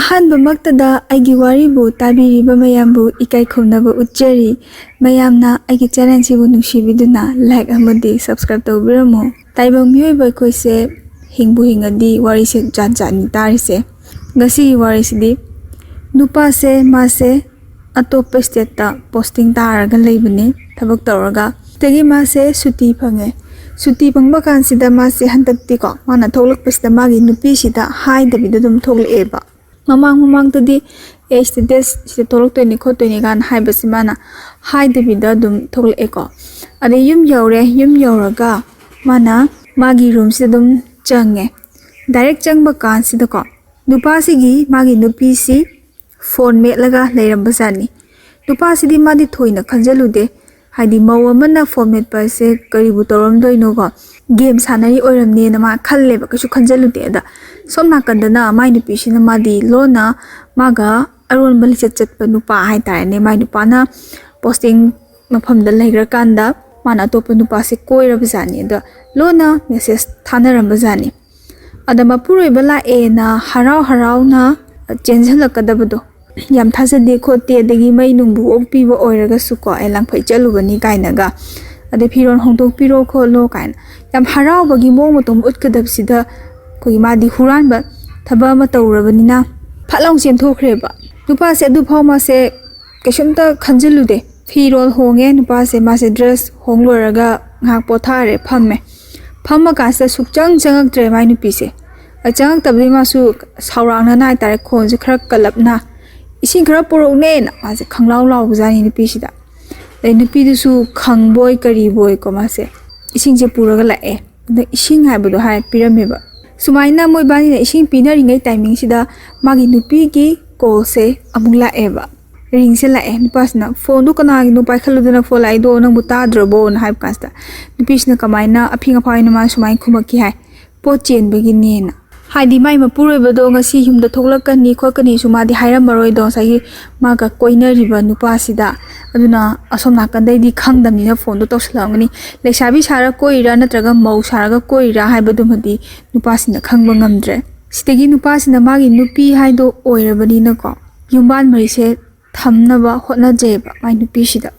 ꯑꯍꯥꯟꯕꯃꯛꯇꯗ ꯑꯩꯒꯤ ꯋꯥꯔꯤꯕꯨ ꯇꯥꯕꯤꯔꯤꯕ ꯃꯌꯥꯝꯕꯨ ꯏꯀꯥꯏ ꯈꯨꯝꯅꯕ ꯎꯠꯆꯔꯤ ꯃꯌꯥꯝꯅ ꯑꯩꯒꯤ ꯆꯦꯅꯦꯜꯁꯤꯕꯨ ꯅꯨꯡꯁꯤꯕꯤꯗꯨꯅ ꯂꯥꯏꯛ ꯑꯃꯗꯤ ꯁꯕꯁꯀ꯭ꯔꯥꯏꯕ ꯇꯧꯕꯤꯔꯝꯃꯨ ꯇꯥꯏꯕꯪ ꯃꯤꯑꯣꯏꯕ ꯑꯩꯈꯣꯏꯁꯦ ꯍꯤꯡꯕꯨ ꯍꯤꯡꯉꯗꯤ ꯋꯥꯔꯤꯁꯦ ꯖꯥꯠ ꯖꯥꯠꯅꯤ ꯇꯥꯔꯤꯁꯦ ꯉꯁꯤꯒꯤ ꯋꯥꯔꯤꯁꯤꯗꯤ ꯅꯨꯄꯥꯁꯦ ꯃꯥꯁꯦ ꯑꯇꯣꯞꯄ ꯁ꯭ꯇꯦꯠꯇ ꯄꯣꯁꯇꯤꯡ ꯇꯥꯔꯒ ꯂꯩꯕꯅꯤ ꯊꯕꯛ ꯇꯧꯔꯒ ꯇꯒꯤ ꯃꯥꯁꯦ ꯁꯨꯇꯤ ꯐꯪꯉꯦ ꯁꯨꯇꯤ ꯐꯪꯕ ꯀꯥꯟꯁꯤꯗ ꯃꯥꯁꯦ ꯍꯟꯗꯛꯇꯤꯀꯣ ꯃꯥꯅ ꯊꯣꯛꯂꯛꯄꯁꯤꯗ ꯃꯥꯒꯤ ꯅꯨꯄꯤꯁꯤꯗ ꯍꯥꯏꯗꯕꯤꯗ ꯑꯗꯨꯝ ꯊꯣꯛꯂꯛꯑꯦꯕ ꯃꯃꯥꯡꯗꯗꯤ ꯁꯤꯗ ꯊꯣꯛꯂꯛꯇꯣꯏꯅꯤ ꯈꯣꯠꯇꯣꯏꯅꯤ ꯀꯥꯟꯅ ꯍꯥꯏꯕꯁꯤ ꯃꯥꯅ ꯍꯥꯏꯗꯕꯤꯗ ꯑꯗꯨꯝ ꯊꯣꯛꯂꯛꯑꯦꯀꯣ ꯑꯗꯩ ꯌꯨꯝ ꯌꯧꯔꯒ ꯃꯥꯅ ꯃꯥꯒꯤ ꯔꯨꯝꯁꯤꯗ ꯑꯗꯨꯝ ꯆꯪꯉꯦ ꯗꯥꯏꯔꯦꯛ ꯆꯪꯕ ꯀꯥꯟꯁꯤꯗꯀꯣ ꯅꯨꯄꯥꯁꯤꯒꯤ ꯃꯥꯒꯤ ꯅꯨꯄꯤꯁꯤ ꯐꯣꯟ ꯃꯦꯠꯂꯒ ꯂꯩꯔꯝꯕꯖꯥꯠꯅꯤ ꯅꯨꯄꯥꯁꯤꯗꯤ ꯃꯥꯗꯤ ꯊꯣꯏꯅ ꯈꯟꯖꯜꯂꯨꯗꯦ ꯍꯥꯏꯗꯤ ꯃꯧ ꯑꯃꯅ ꯐꯣꯟ ꯃꯦꯠꯄ ꯍꯥꯏꯁꯦ ꯀꯔꯤꯕꯨ ꯇꯧꯔꯝꯗꯣꯏꯅꯣꯀꯣ ꯒꯦꯝ ꯁꯥꯟꯅꯔꯤ ꯑꯣꯏꯔꯝꯅꯦꯅ ꯃꯥ ꯈꯜꯂꯦꯕ ꯀꯩꯁꯨ ꯈꯟꯖꯜꯂꯨꯗꯦ ꯑꯗ ꯁꯣꯝ ꯅꯥꯀꯟꯗꯅ ꯃꯥꯏ ꯅꯨꯄꯤꯁꯤꯅ ꯃꯥꯗꯤ ꯂꯣꯟꯅ ꯃꯥꯒ ꯑꯔꯣꯟꯕ ꯂꯤꯆꯠ ꯆꯠꯄ ꯅꯨꯄꯥ ꯍꯥꯏꯇꯥꯔꯦꯅꯦ ꯃꯥꯏ ꯅꯨꯄꯥꯅ ꯄꯣꯁꯇꯤꯡ ꯃꯐꯝꯗ ꯂꯩꯈ꯭ꯔꯀꯥꯟꯗ ꯃꯥꯅ ꯑꯇꯣꯞꯄ ꯅꯨꯄꯥꯁꯦ ꯀꯣꯏꯔꯕꯖꯥꯠꯅꯤ ꯑꯗ ꯂꯣꯟꯅ ꯃꯦꯁꯦꯖ ꯊꯥꯅꯔꯝꯕꯖꯥꯠꯅꯤ ꯑꯗ ꯃꯄꯨꯔꯣꯏꯕ ꯂꯥꯛꯑꯦꯅ ꯍꯔꯥꯎꯅ ꯆꯦꯟꯁꯤꯜꯂꯛꯀꯗꯕꯗꯣ ꯌꯥꯝ ꯊꯥꯖꯗꯦ ꯈꯣꯠꯇꯦ ꯑꯗꯒꯤ ꯃꯩ ꯅꯨꯡꯕꯨ ꯑꯣꯛꯄꯤꯕ ꯑꯣꯏꯔꯒꯁꯨꯀꯣ ꯑꯩ ꯂꯪꯐꯩ ꯆꯠꯂꯨꯕꯅꯤ ꯀꯥꯏꯅꯒ ꯑꯗꯩ ꯐꯤꯔꯣꯜ ꯍꯣꯡꯗꯣꯛꯄꯤꯔꯣ ꯈꯣꯠꯂꯣ ꯀꯥꯏꯅ ꯌꯥꯝ ꯍꯔꯥꯎꯕꯒꯤ ꯃꯑꯣꯡ ꯃꯇꯧ ꯎꯠꯀꯗꯕꯁꯤꯗ ꯑꯩꯈꯣꯏꯒꯤ ꯃꯥꯗꯤ ꯍꯨꯔꯥꯟꯕ ꯊꯕꯛ ꯑꯃ ꯇꯧꯔꯕꯅꯤꯅ ꯐꯠ ꯂꯥꯎ ꯆꯦꯟꯊꯣꯛꯈ꯭ꯔꯦꯕ ꯅꯨꯄꯥꯁꯦ ꯑꯗꯨꯐꯥꯎ ꯃꯥꯁꯦ ꯀꯩꯁꯨꯝꯇ ꯈꯟꯖꯤꯜꯂꯨꯗꯦ ꯐꯤꯔꯣꯜ ꯍꯣꯡꯉꯦ ꯅꯨꯄꯥꯁꯦ ꯃꯥꯁꯦ ꯗ꯭ꯔꯦꯁ ꯍꯣꯡ ꯂꯣꯏꯔꯒ ꯉꯥꯏꯍꯥꯛ ꯄꯣꯊꯥꯔꯦ ꯐꯝꯃ ꯀꯥꯟꯁꯤꯗ ꯆꯪꯉꯛꯇ꯭ꯔꯦ ꯃꯥꯏ ꯅꯨꯄꯤꯁꯦ ꯆꯪꯉꯛꯇꯕꯗꯤ ꯃꯥꯁꯨ ꯁꯥꯎꯔꯥꯡꯅꯅ ꯍꯥꯏꯇꯥꯔꯦ ꯈꯣꯟꯁꯦ ꯈꯔ ꯀꯜꯂꯞꯅ ꯏꯁꯤꯡ ꯈꯔ ꯄꯨꯔꯛꯎꯅꯦꯅ ꯃꯥꯁꯦ ꯈꯪꯂꯥꯎ ꯂꯥꯎꯕꯖꯥꯠꯅꯤ ꯅꯨꯄꯤꯁꯤꯗ ꯑꯗꯩ ꯅꯨꯄꯤꯗꯨꯁꯨ ꯈꯪꯕꯣꯏ ꯀꯔꯤꯕꯣꯏꯀꯣ ꯃꯥꯁꯦ ꯏꯁꯤꯡꯁꯦ ꯄꯨꯔꯒ ꯂꯥꯛꯑꯦ ꯑꯗ ꯏꯁꯤꯡ ꯍꯥꯏꯕꯗꯣ ꯄꯤꯔꯝꯃꯦꯕ ꯁꯨꯃꯥꯏꯅ ꯃꯣꯏꯕꯥꯅꯤꯅ ꯏꯁꯤꯡ ꯄꯤꯅꯔꯤꯉꯩ ꯇꯥꯏꯃꯤꯡꯁꯤꯗ ꯃꯥꯒꯤ ꯅꯨꯄꯤꯒꯤ ꯀꯣꯜꯁꯦ ꯑꯃꯨꯛ ꯂꯥꯛꯑꯦꯕ ꯔꯤꯡꯁꯦ ꯂꯥꯛꯑꯦ ꯅꯨꯄꯥꯁꯤꯅ ꯐꯣꯟꯗꯨ ꯀꯅꯥꯒꯤꯅꯣ ꯄꯥꯏꯈꯠꯂꯨꯗꯅ ꯐꯣꯟ ꯂꯥꯛꯏꯗꯣ ꯅꯪꯕꯨ ꯇꯥꯗ꯭ꯔꯕꯣꯅ ꯍꯥꯏꯕ ꯀꯥꯟꯁꯤꯗ ꯅꯨꯄꯤꯁꯤꯅ ꯀꯃꯥꯏꯅ ꯑꯐꯤꯡ ꯑꯐꯥꯏꯅ ꯃꯥ ꯁꯨꯃꯥꯏꯅ ꯈꯨꯝꯃꯛꯈꯤ ꯍꯥꯏ ꯄꯣꯠ ꯆꯦꯟꯕꯒꯤꯅꯦꯅ ꯍꯥꯏꯗꯤ ꯃꯥꯏ ꯃꯄꯨꯔꯣꯏꯕꯗꯣ ꯉꯁꯤ ꯌꯨꯝꯗ ꯊꯣꯛꯂꯛꯀꯅꯤ ꯈꯣꯠꯀꯅꯤꯁꯨ ꯃꯥꯗꯤ ꯍꯥꯏꯔꯝꯃꯔꯣꯏꯗꯣ ꯉꯁꯥꯏꯒꯤ ꯃꯥꯒ ꯀꯣꯏꯅꯔꯤꯕ ꯅꯨꯄꯥꯁꯤꯗ ꯑꯗꯨꯅ ꯑꯁꯣꯝ ꯅꯥꯀꯟꯗꯩꯗꯤ ꯈꯪꯗꯕꯅꯤꯅ ꯐꯣꯟꯗꯣ ꯇꯧꯁꯜꯂꯛꯑꯝꯒꯅꯤ ꯂꯩꯁꯥꯕꯤ ꯁꯥꯔ ꯀꯣꯏꯔꯤꯔꯥ ꯅꯠꯇ꯭ꯔꯒ ꯃꯧ ꯁꯥꯔꯒ ꯀꯣꯏꯔꯤꯔꯥ ꯍꯥꯏꯕꯗꯨꯃꯗꯤ ꯅꯨꯄꯥꯁꯤꯅ ꯈꯪꯕ ꯉꯝꯗ꯭ꯔꯦ ꯁꯤꯗꯒꯤ ꯅꯨꯄꯥꯁꯤꯅ ꯃꯥꯒꯤ ꯅꯨꯄꯤ ꯍꯥꯏꯗꯣ ꯑꯣꯏꯔꯕꯅꯤꯅꯀꯣ ꯌꯨꯝꯕꯥꯟ ꯃꯔꯤꯁꯦ ꯊꯝꯅꯕ ꯍꯣꯠꯅꯖꯩꯕ ꯃꯥꯏ ꯅꯨꯄꯤꯁꯤꯗ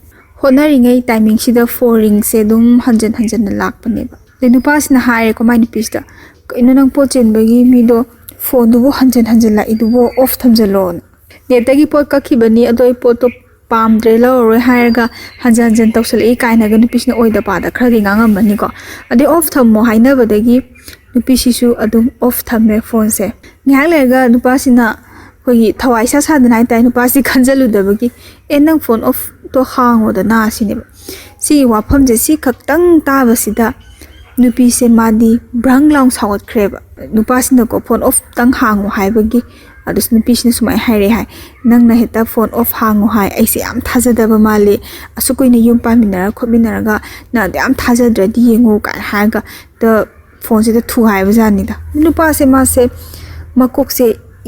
ꯍꯣꯠꯅꯔꯤꯉꯩ ꯇꯥꯏꯃꯤꯡꯁꯤꯗ ꯐꯣꯟ ꯔꯤꯡꯁꯦ ꯑꯗꯨꯝ ꯍꯟꯖꯟꯅ ꯂꯥꯛꯄꯅꯦꯕ ꯑꯗꯩ ꯅꯨꯄꯥꯁꯤꯅ ꯍꯥꯏꯔꯦꯀꯣ ꯃꯥꯏ ꯅꯨꯄꯤꯁꯤꯗ ꯀꯩꯅꯣ ꯅꯪ ꯄꯣꯠ ꯆꯦꯟꯕꯒꯤ ꯃꯤꯗꯣ ꯐꯣꯟꯗꯨꯕꯨ ꯍꯟꯖꯟ ꯂꯥꯛꯏꯗꯨꯕꯨ ꯑꯣꯐ ꯊꯝꯖꯜꯂꯣꯅ ꯅꯦꯠꯇꯒꯤ ꯄꯣꯠ ꯀꯛꯈꯤꯕꯅꯤ ꯑꯗꯣ ꯑꯩ ꯄꯣꯠꯇꯣ ꯄꯥꯝꯗ꯭ꯔꯦ ꯂꯧꯔꯔꯣꯏ ꯍꯥꯏꯔꯒ ꯍꯟꯖꯟ ꯇꯧꯁꯜꯂꯛꯏ ꯀꯥꯏꯅꯒ ꯅꯨꯄꯤꯁꯤꯅ ꯑꯣꯏꯗ ꯄꯥꯗ ꯈꯔꯗꯤ ꯉꯥꯡꯉꯝꯕꯅꯤꯀꯣ ꯑꯗꯩ ꯑꯣꯐ ꯊꯝꯃꯣ ꯍꯥꯏꯅꯕꯗꯒꯤ ꯅꯨꯄꯤꯁꯤꯁꯨ ꯑꯗꯨꯝ ꯑꯣꯐ ꯊꯝꯃꯦ ꯐꯣꯟꯁꯦ ꯉꯥꯏꯍꯥꯛ ꯂꯩꯔꯒ ꯅꯨꯄꯥꯁꯤꯅ ꯑꯩꯈꯣꯏꯒꯤ ꯊꯋꯥꯏ ꯁꯥꯗꯅ ꯍꯥꯏꯇꯥꯔꯦ ꯅꯨꯄꯥꯁꯤ ꯈꯟꯖꯜꯂꯨꯗꯕꯒꯤ ꯅꯪ ꯐꯣꯟ ꯑꯣꯐꯇꯣ ꯍꯥꯡꯉꯣꯗꯅ ꯁꯤꯅꯦꯕ ꯁꯤꯒꯤ ꯋꯥꯐꯝꯁꯦ ꯁꯤ ꯈꯛꯇꯪ ꯇꯥꯕꯁꯤꯗ ꯅꯨꯄꯤꯁꯦ ꯃꯥꯗꯤ ꯕ꯭ꯔꯪ ꯂꯥꯎ ꯁꯥꯎꯒꯠꯈ꯭ꯔꯦꯕ ꯅꯨꯄꯥꯁꯤꯅꯀꯣ ꯐꯣꯟ ꯑꯣꯐꯇꯪ ꯍꯥꯡꯉꯣ ꯍꯥꯏꯕꯒꯤ ꯑꯗꯨꯁꯨ ꯅꯨꯄꯤꯁꯤꯅ ꯁꯨꯃꯥꯏꯅ ꯍꯥꯏꯔꯦ ꯍꯥꯏ ꯅꯪꯅ ꯍꯦꯛꯇ ꯐꯣꯟ ꯑꯣꯐ ꯍꯥꯡꯉꯣ ꯍꯥꯏ ꯑꯩꯁꯦ ꯌꯥꯝ ꯊꯥꯖꯗꯕ ꯃꯥꯜꯂꯤ ꯑꯁꯨꯛ ꯀꯨꯏꯅ ꯌꯨꯝ ꯄꯥꯟꯃꯤꯟꯅꯔꯒ ꯈꯣꯠꯃꯤꯟꯅꯔꯒ ꯅꯪ ꯌꯥꯝ ꯊꯥꯖꯗ꯭ꯔꯗꯤ ꯌꯦꯡꯉꯨ ꯀꯥꯏꯅ ꯍꯥꯏꯔꯒ ꯐꯣꯟꯁꯤꯗ ꯊꯨꯒꯥꯏꯕꯖꯥꯠꯅꯤꯗ ꯅꯨꯄꯥꯁꯦ ꯃꯥꯁꯦ ꯃꯀꯣꯛꯁꯦ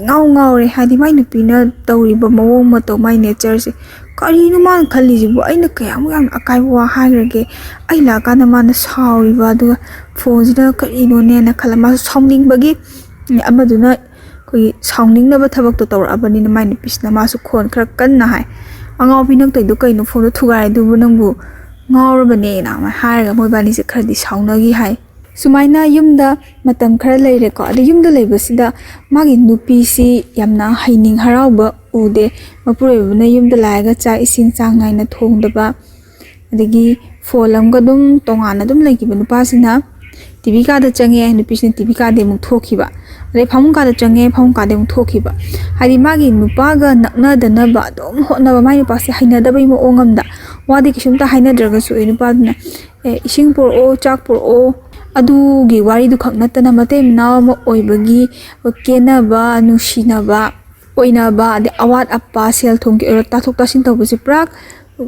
ꯉꯥꯎꯔꯦ ꯍꯥꯏꯗꯤ ꯃꯥꯏ ꯅꯨꯄꯤꯅ ꯇꯧꯔꯤꯕ ꯃꯑꯣꯡ ꯃꯇꯧ ꯃꯥꯏ ꯅꯦꯆꯔꯁꯦ ꯀꯔꯤꯅꯣ ꯃꯥꯅ ꯈꯜꯂꯤꯁꯤꯕꯨ ꯑꯩꯅ ꯀꯌꯥꯃꯨꯛ ꯌꯥꯝꯅ ꯑꯀꯥꯏꯕ ꯋꯥ ꯍꯥꯏꯈ꯭ꯔꯒꯦ ꯑꯩ ꯂꯥꯛꯑꯀꯥꯟꯗ ꯃꯥꯅ ꯁꯥꯎꯔꯤꯕ ꯑꯗꯨꯒ ꯐꯣꯟꯁꯤꯗ ꯀꯔꯤꯅꯣꯅꯦꯅ ꯈꯜꯂ ꯃꯥꯁꯨ ꯁꯥꯎꯅꯤꯡꯕꯒꯤ ꯑꯃꯗꯨꯅ ꯑꯩꯈꯣꯏꯒꯤ ꯁꯥꯎꯅꯤꯡꯅꯕ ꯊꯕꯛꯇꯣ ꯇꯧꯔꯛꯑꯕꯅꯤꯅ ꯃꯥꯏ ꯅꯨꯄꯤꯁꯤꯅ ꯃꯥꯁꯨ ꯈꯣꯟ ꯈꯔ ꯀꯟꯅ ꯍꯥꯏ ꯑꯉꯥꯎꯕꯤ ꯅꯪ ꯇꯧꯏꯗꯣ ꯀꯩꯅꯣ ꯐꯣꯟꯗꯣ ꯊꯨꯒꯥꯏꯗꯨꯕꯨ ꯅꯪꯕꯨ ꯉꯥꯎꯔꯕꯅꯦꯅ ꯍꯥꯏꯔꯒ ꯃꯣꯏꯕꯥꯅꯤꯁꯦ ꯈꯔꯗꯤ ꯁꯥꯎꯅꯈꯤ ꯍꯥꯏ ꯁꯨꯃꯥꯏꯅ ꯌꯨꯝꯗ ꯃꯇꯝ ꯈꯔ ꯂꯩꯔꯦꯀꯣ ꯑꯗꯩ ꯌꯨꯝꯗ ꯂꯩꯕꯁꯤꯗ ꯃꯥꯒꯤ ꯅꯨꯄꯤꯁꯤ ꯌꯥꯝꯅ ꯍꯩꯅꯤꯡ ꯍꯔꯥꯎꯕ ꯎꯗꯦ ꯃꯄꯨꯔꯣꯏꯕꯅ ꯌꯨꯝꯗ ꯂꯥꯛꯑꯒ ꯆꯥꯛ ꯏꯁꯤꯡ ꯆꯥꯡ ꯅꯥꯏꯅ ꯊꯣꯡꯗꯕ ꯑꯗꯒꯤ ꯐꯣꯟ ꯑꯃꯒ ꯑꯗꯨꯝ ꯇꯣꯉꯥꯟꯅ ꯑꯗꯨꯝ ꯂꯩꯈꯤꯕ ꯅꯨꯄꯥꯁꯤꯅ ꯇꯤꯚꯤ ꯀꯥꯗ ꯆꯪꯉꯦ ꯅꯨꯄꯤꯁꯤꯅ ꯇꯤꯚꯤ ꯀꯥꯗ ꯑꯃꯨꯛ ꯊꯣꯛꯈꯤꯕ ꯑꯗꯩ ꯐꯃꯨꯡ ꯀꯥꯗ ꯆꯪꯉꯦ ꯐꯃꯨꯡ ꯀꯥꯗ ꯑꯃꯨꯛ ꯊꯣꯛꯈꯤꯕ ꯍꯥꯏꯗꯤ ꯃꯥꯒꯤ ꯅꯨꯄꯥꯒ ꯅꯛꯅꯗꯅꯕ ꯑꯗꯨꯝ ꯍꯣꯠꯅꯕ ꯃꯥꯒꯤ ꯅꯨꯄꯥꯁꯦ ꯍꯩꯅꯗꯕꯩ ꯃꯑꯣꯡ ꯑꯃꯗ ꯋꯥꯗꯤ ꯀꯩꯁꯨꯝꯇ ꯍꯥꯏꯅꯗ꯭ꯔꯒꯁꯨ ꯅꯨꯄꯥꯗꯨꯅ ꯏꯁꯤꯡ ꯄꯨꯔꯛꯑꯣ ꯆꯥꯛ ꯄꯨꯔꯛꯑꯣ ꯑꯗꯨꯒꯤ ꯋꯥꯔꯤꯗꯨ ꯈꯛ ꯅꯠꯇꯅ ꯃꯇꯩ ꯃꯅꯥꯎ ꯑꯃ ꯑꯣꯏꯕꯒꯤ ꯀꯦꯅꯕ ꯅꯨꯡꯁꯤꯅꯕ ꯑꯣꯏꯅꯕ ꯑꯗꯩ ꯑꯋꯥꯠ ꯑꯄꯥ ꯁꯦꯜ ꯊꯨꯝꯒꯤ ꯑꯣꯏꯔꯣ ꯇꯥꯊꯣꯛ ꯇꯥꯁꯤꯟ ꯇꯧꯕꯁꯦ ꯄꯨꯔꯥ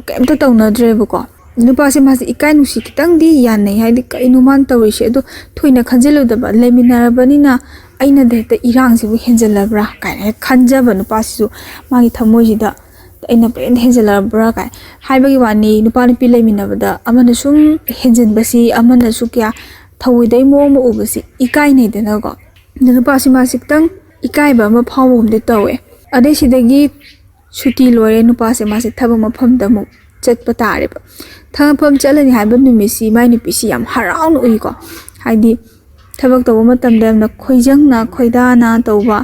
ꯀꯩꯝꯇ ꯇꯧꯅꯗ꯭ꯔꯦꯕꯀꯣ ꯅꯨꯄꯥꯁꯦ ꯃꯥꯁꯦ ꯏꯀꯥꯏ ꯅꯨꯡꯁꯤ ꯈꯤꯇꯪꯗꯤ ꯌꯥꯅꯩ ꯍꯥꯏꯗꯤ ꯀꯩꯅꯣ ꯃꯥꯅ ꯇꯧꯔꯤꯁꯦ ꯑꯗꯣ ꯊꯣꯏꯅ ꯈꯟꯖꯤꯜꯂꯨꯗꯕ ꯂꯩꯃꯤꯟꯅꯔꯕꯅꯤꯅ ꯑꯩꯅꯗ ꯍꯦꯛꯇ ꯏꯔꯥꯡꯁꯤꯕꯨ ꯍꯦꯟꯖꯜꯂꯕ꯭ꯔꯥ ꯀꯥꯏꯅ ꯍꯦꯛ ꯈꯟꯖꯕ ꯅꯨꯄꯥꯁꯤꯁꯨ ꯃꯥꯒꯤ ꯊꯃꯣꯏꯁꯤꯗ ꯑꯩꯅ ꯄꯦꯟ ꯍꯦꯟꯖꯜꯂꯕ꯭ꯔꯥ ꯀꯥꯏ ꯍꯥꯏꯕꯒꯤ ꯋꯥꯅꯤ ꯅꯨꯄꯥ ꯅꯨꯄꯤ ꯂꯩꯃꯤꯟꯅꯕꯗ ꯑꯃꯅ ꯁꯨꯝ ꯍꯦꯟꯖꯟꯕꯁꯤ ꯑꯃꯅꯁꯨ ꯀꯌꯥ ꯊꯧꯑꯣꯏꯗꯩ ꯃꯑꯣꯡ ꯑꯃ ꯎꯕꯁꯤ ꯏꯀꯥꯏꯅꯩꯗꯅꯀꯣ ꯅꯨꯄꯥꯁꯤ ꯃꯥꯁꯤ ꯈꯤꯇꯪ ꯏꯀꯥꯏꯕ ꯑꯃ ꯐꯥꯎꯕꯒꯨꯝꯗꯤ ꯇꯧꯋꯦ ꯑꯗꯩ ꯁꯤꯗꯒꯤ ꯁꯨꯇꯤ ꯂꯣꯏꯔꯦ ꯅꯨꯄꯥꯁꯦ ꯃꯥꯁꯦ ꯊꯕꯛ ꯃꯐꯝꯗ ꯑꯃꯨꯛ ꯆꯠꯄ ꯇꯥꯔꯦꯕ ꯊꯕꯛ ꯃꯐꯝ ꯆꯠꯂꯅꯤ ꯍꯥꯏꯕ ꯅꯨꯃꯤꯠꯁꯤ ꯃꯥꯏ ꯅꯨꯄꯤꯁꯤ ꯌꯥꯝ ꯍꯔꯥꯎꯅ ꯎꯏꯀꯣ ꯍꯥꯏꯗꯤ ꯊꯕꯛ ꯇꯧꯕ ꯃꯇꯝꯗ ꯌꯥꯝꯅ ꯈꯣꯏꯖꯪꯅ ꯈꯣꯏꯗꯥꯅ ꯇꯧꯕ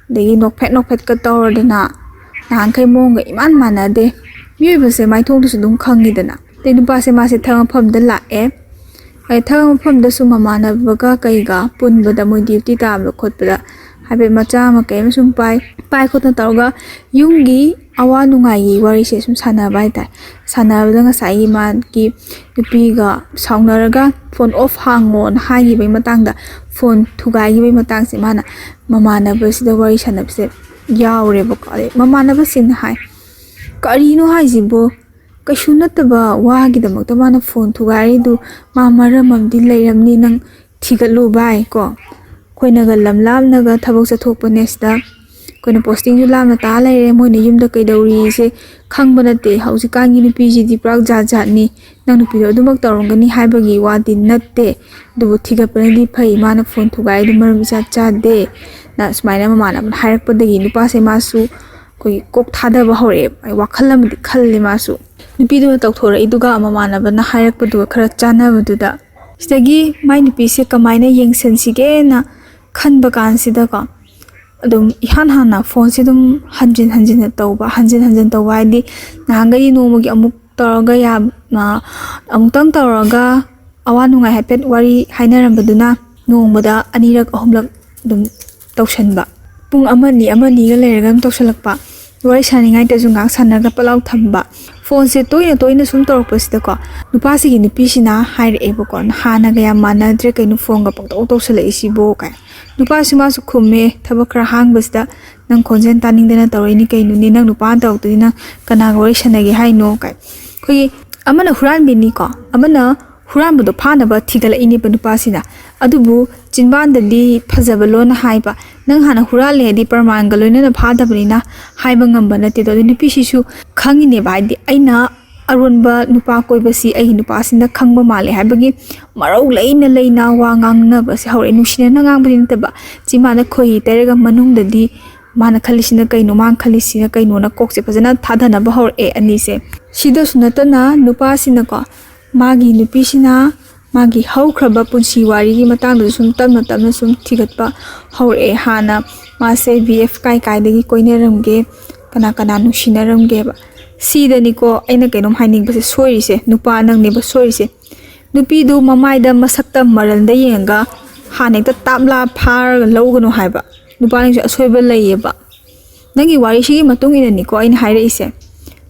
ꯑꯗꯒꯤ ꯅꯣꯛꯐꯦꯠꯀ ꯇꯧꯔꯗꯅ ꯅꯍꯥꯟꯈꯩ ꯃꯑꯣꯡꯒ ꯏꯃꯥꯟ ꯃꯥꯟꯅꯗꯦ ꯃꯤꯑꯣꯏꯕꯁꯦ ꯃꯥꯏꯊꯣꯡꯗꯨꯁꯨ ꯑꯗꯨꯝ ꯈꯪꯉꯤꯗꯅ ꯑꯗꯩ ꯅꯨꯄꯥꯁꯦ ꯃꯥꯁꯦ ꯊꯕꯛ ꯃꯐꯝꯗ ꯂꯥꯛꯑꯦ ꯊꯕꯛ ꯃꯐꯝꯗꯁꯨ ꯃꯃꯥꯟꯅꯕꯒ ꯀꯩꯒ ꯄꯨꯟꯕꯗ ꯃꯣꯏ ꯗ꯭ꯌꯨꯇꯤ ꯇꯥꯕꯗ ꯈꯣꯠꯄꯗ ꯍꯥꯏꯐꯦꯠ ꯃꯆꯥ ꯑꯃ ꯀꯩ ꯑꯃ ꯁꯨꯝ ꯄꯥꯏ ꯈꯣꯠꯅ ꯇꯧꯔꯒ ꯌꯨꯝꯒꯤ ꯑꯋꯥ ꯅꯨꯡꯉꯥꯏꯒꯤ ꯋꯥꯔꯤꯁꯦ ꯁꯨꯝ ꯁꯥꯟꯅꯕ ꯍꯥꯏꯇꯥꯔꯦ ꯁꯥꯟꯅꯕꯗ ꯉꯁꯥꯏꯒꯤ ꯃꯥꯒꯤ ꯅꯨꯄꯤꯒ ꯁꯥꯎꯅꯔꯒ ꯐꯣꯟ ꯑꯣꯐ ꯍꯥꯡꯉꯣꯅ ꯍꯥꯏꯈꯤꯕꯒꯤ ꯃꯇꯥꯡꯗ ꯐꯣꯟ ꯊꯨꯒꯥꯏꯈꯤꯕꯒꯤ ꯃꯇꯥꯡꯁꯦ ꯃꯥꯅ ꯃꯃꯥꯟꯅꯕꯁꯤꯗ ꯋꯥꯔꯤ ꯁꯥꯟꯅꯕꯁꯦ ꯌꯥꯎꯔꯦꯕꯀꯣ ꯑꯗꯩ ꯃꯃꯥꯟꯅꯕꯁꯤꯡꯅ ꯍꯥꯏ ꯀꯔꯤꯅꯣ ꯍꯥꯏꯁꯤꯕꯣ ꯀꯩꯁꯨ ꯅꯠꯇꯕ ꯋꯥꯒꯤꯗꯃꯛꯇ ꯃꯥꯅ ꯐꯣꯟ ꯊꯨꯒꯥꯏꯔꯤꯗꯨ ꯃꯥ ꯃꯔꯝ ꯑꯃꯗꯤ ꯂꯩꯔꯝꯅꯤ ꯅꯪ ꯊꯤꯒꯠꯂꯨ ꯚꯥꯏ ꯀꯣ ꯑꯩꯈꯣꯏꯅꯒ ꯂꯝ ꯂꯥꯞꯅꯒ ꯊꯕꯛ ꯆꯠꯊꯣꯛꯄꯅꯦ ꯁꯤꯗ ꯑꯩꯈꯣꯏꯅ ꯄꯣꯁꯇꯤꯡꯁꯨ ꯂꯥꯞꯅ ꯇꯥ ꯂꯩꯔꯦ ꯃꯣꯏꯅ ꯌꯨꯝꯗ ꯀꯩꯗꯧꯔꯤꯁꯦ ꯈꯪꯕ ꯅꯠꯇꯦ ꯍꯧꯖꯤꯛꯀꯥꯟꯒꯤ ꯅꯨꯄꯤꯁꯤꯗꯤ ꯄꯨꯔꯥ ꯖꯥꯠ ꯖꯥꯠꯅꯤ ꯅꯪ ꯅꯨꯄꯤꯗꯣ ꯑꯗꯨꯃꯛ ꯇꯧꯔꯝꯒꯅꯤ ꯍꯥꯏꯕꯒꯤ ꯋꯥꯗꯤ ꯅꯠꯇꯦ ꯑꯗꯨꯕꯨ ꯊꯤꯒꯠꯄꯅꯗꯤ ꯐꯩ ꯃꯥꯅ ꯐꯣꯟ ꯊꯨꯒꯥꯏꯗꯨ ꯃꯔꯝ ꯏꯆꯥ ꯆꯥꯗꯦ ꯅ ꯁꯨꯃꯥꯏꯅ ꯃꯃꯥꯟꯅꯕꯅ ꯍꯥꯏꯔꯛꯄꯗꯒꯤ ꯅꯨꯄꯥꯁꯦ ꯃꯥꯁꯨ ꯑꯩꯈꯣꯏꯒꯤ ꯀꯣꯛ ꯊꯥꯗꯕ ꯍꯧꯔꯛꯑꯦ ꯋꯥꯈꯜ ꯑꯃꯗꯤ ꯈꯜꯂꯦ ꯃꯥꯁꯨ ꯅꯨꯄꯤꯗꯨꯅ ꯇꯧꯊꯣꯔꯛꯏꯗꯨꯒ ꯃꯃꯥꯟꯅꯕꯅ ꯍꯥꯏꯔꯛꯄꯗꯨꯒ ꯈꯔ ꯆꯥꯟꯅꯕꯗꯨꯗ ꯁꯤꯗꯒꯤ ꯃꯥꯏ ꯅꯨꯄꯤꯁꯦ ꯀꯃꯥꯏꯅ ꯌꯦꯡꯁꯤꯟꯁꯤꯒꯦꯅ ꯈꯟꯕ ꯀꯥꯟꯁꯤꯗꯀꯣ ꯑꯗꯨꯝ ꯏꯍꯥꯟ ꯍꯥꯟꯅ ꯐꯣꯟꯁꯦ ꯑꯗꯨꯝ ꯍꯟꯖꯤꯟ ꯍꯟꯖꯤꯟ ꯇꯧꯕ ꯍꯥꯏꯗꯤ ꯅꯍꯥꯟꯒꯩ ꯅꯣꯡꯃꯒꯤ ꯑꯃꯨꯛ ꯇꯧꯔꯒ ꯑꯃꯨꯛꯇꯪ ꯇꯧꯔꯒ ꯑꯋꯥ ꯅꯨꯡꯉꯥꯏ ꯍꯥꯏꯐꯦꯠ ꯋꯥꯔꯤ ꯍꯥꯏꯅꯔꯝꯕꯗꯨꯅ ꯅꯣꯡꯃꯗ ꯑꯅꯤꯔꯛ ꯑꯍꯨꯝꯂꯛ ꯑꯗꯨꯝ ꯇꯧꯁꯟꯕ ꯄꯨꯡ ꯑꯃꯅꯤꯒ ꯂꯩꯔꯒ ꯑꯗꯨꯝ ꯇꯧꯁꯜꯂꯛꯄ ꯋꯥꯔꯤ ꯁꯥꯅꯤꯡꯉꯥꯏꯇꯁꯨ ꯉꯥꯏꯍꯥꯛ ꯁꯥꯟꯅꯔꯒ ꯄꯠꯂꯥꯎ ꯊꯝꯕ ꯐꯣꯟꯁꯦ ꯇꯣꯏꯅ ꯁꯨꯝ ꯇꯧꯔꯛꯄꯁꯤꯗꯀꯣ ꯅꯨꯄꯥꯁꯤꯒꯤ ꯅꯨꯄꯤꯁꯤꯅ ꯍꯥꯏꯔꯛꯑꯦꯕꯀꯣ ꯍꯥꯟꯅꯒ ꯌꯥꯝ ꯃꯥꯟꯅꯗ꯭ꯔꯦ ꯀꯩꯅꯣ ꯐꯣꯟꯒ ꯄꯪꯇꯧ ꯇꯧꯁꯜꯂꯛꯏꯁꯤꯕꯣ ꯀꯥꯏ ꯅꯨꯄꯥꯁꯤ ꯃꯥꯁꯨ ꯈꯨꯝꯃꯦ ꯊꯕꯛ ꯈꯔ ꯍꯥꯡꯕꯁꯤꯗ ꯅꯪ ꯈꯣꯟꯖꯦꯜ ꯇꯥꯅꯤꯡꯗꯅ ꯇꯧꯔꯛꯏꯅꯤ ꯀꯩꯅꯣꯅꯤ ꯅꯪ ꯅꯨꯄꯥꯅ ꯇꯧꯔꯛꯇꯣꯏꯅꯤ ꯅꯪ ꯀꯅꯥꯒ ꯋꯥꯔꯤ ꯁꯥꯟꯅꯒꯦ ꯍꯥꯏꯅꯣ ꯀꯥꯏ ꯑꯩꯈꯣꯏꯒꯤ ꯑꯃꯅ ꯍꯨꯔꯥꯟꯕꯤꯅꯤꯀꯣ ꯑꯃꯅ ꯍꯨꯔꯥꯟꯕꯗꯣ ꯐꯥꯅꯕ ꯊꯤꯒꯠꯂꯛꯏꯅꯦꯕ ꯅꯨꯄꯥꯁꯤꯅ ꯑꯗꯨꯕꯨ ꯆꯤꯟꯕꯥꯟꯗꯗꯤ ꯐꯖꯕ ꯂꯣꯟꯅ ꯍꯥꯏꯕ ꯅꯪ ꯍꯥꯟꯅ ꯍꯨꯔꯥꯜꯂꯦ ꯍꯥꯏꯗꯤ ꯄ꯭ꯔꯃꯥꯟꯒ ꯂꯣꯏꯅꯅ ꯐꯥꯗꯕꯅꯤꯅ ꯍꯥꯏꯕ ꯉꯝꯕ ꯅꯠꯇꯦꯗꯣ ꯑꯗꯨ ꯅꯨꯄꯤꯁꯤꯁꯨ ꯈꯪꯉꯤꯅꯦꯕ ꯍꯥꯏꯗꯤ ꯑꯩꯅ ꯑꯔꯣꯟꯕ ꯅꯨꯄꯥ ꯀꯣꯏꯕꯁꯤ ꯑꯩꯒꯤ ꯅꯨꯄꯥꯁꯤꯅ ꯈꯪꯕ ꯃꯥꯜꯂꯦ ꯍꯥꯏꯕꯒꯤ ꯃꯔꯧ ꯂꯩꯅ ꯋꯥ ꯉꯥꯡꯅꯕꯁꯦ ꯍꯧꯔꯛꯑꯦ ꯅꯨꯡꯁꯤꯅꯅ ꯉꯥꯡꯕꯗꯤ ꯅꯠꯇꯕ ꯆꯤꯟꯕꯥꯟꯗ ꯈꯣꯏꯍꯤ ꯇꯩꯔꯒ ꯃꯅꯨꯡꯗꯗꯤ ꯃꯥꯅ ꯈꯜꯂꯤꯁꯤꯅ ꯀꯩꯅꯣ ꯃꯥꯅ ꯈꯜꯂꯤꯁꯤꯅ ꯀꯩꯅꯣꯅ ꯀꯣꯛꯁꯦ ꯐꯖꯅ ꯊꯥꯗꯅꯕ ꯍꯧꯔꯛꯑꯦ ꯑꯅꯤꯁꯦ ꯁꯤꯗꯁꯨ ꯅꯠꯇꯅ ꯅꯨꯄꯥꯁꯤꯅꯀꯣ ꯃꯥꯒꯤ ꯅꯨꯄꯤꯁꯤꯅ ꯃꯥꯒꯤ ꯍꯧꯈ꯭ꯔꯕ ꯄꯨꯟꯁꯤ ꯋꯥꯔꯤꯒꯤ ꯃꯇꯥꯡꯗꯁꯨ ꯁꯨꯝ ꯇꯞꯅ ꯁꯨꯝ ꯊꯤꯒꯠꯄ ꯍꯧꯔꯛꯑꯦ ꯍꯥꯟꯅ ꯃꯥꯁꯦ BF ꯀꯥꯏꯗꯒꯤ ꯀꯣꯏꯅꯔꯝꯒꯦ ꯀꯅꯥ ꯅꯨꯡꯁꯤꯅꯔꯝꯒꯦꯕ ꯁꯤꯗꯅꯤꯀோ ꯑꯩꯅ ꯀꯩꯅꯣꯝ ꯍꯥꯏꯅꯤꯡꯕꯁꯦ ꯁꯣꯏꯔꯤꯁꯦ ꯅꯨꯄꯥ ꯅꯪꯅꯦꯕ ꯁꯣꯏꯔꯤꯁꯦ ꯅꯨꯄꯤꯗꯨ ꯃꯃꯥꯏꯗ ꯃꯁꯛꯇ ꯃꯔꯜꯗ ꯌꯦꯡꯉꯒ ꯍꯥꯟꯅ ꯍꯦꯛꯇ ꯇꯥꯞꯂꯥ ꯐꯥꯔꯒ ꯂꯧꯒꯅꯨ ꯍꯥꯏꯕ ꯅꯨꯄꯥꯅꯁꯨ ꯑꯁꯣꯏꯕ ꯂꯩꯌꯦꯕ ꯅꯪꯒꯤ ꯋꯥꯔꯤꯁꯤꯒꯤ ꯃꯇꯨꯡ ꯏꯟꯅꯅꯤꯀꯣ ꯑꯩꯅ ꯍꯥꯏꯔꯛꯏꯁꯦ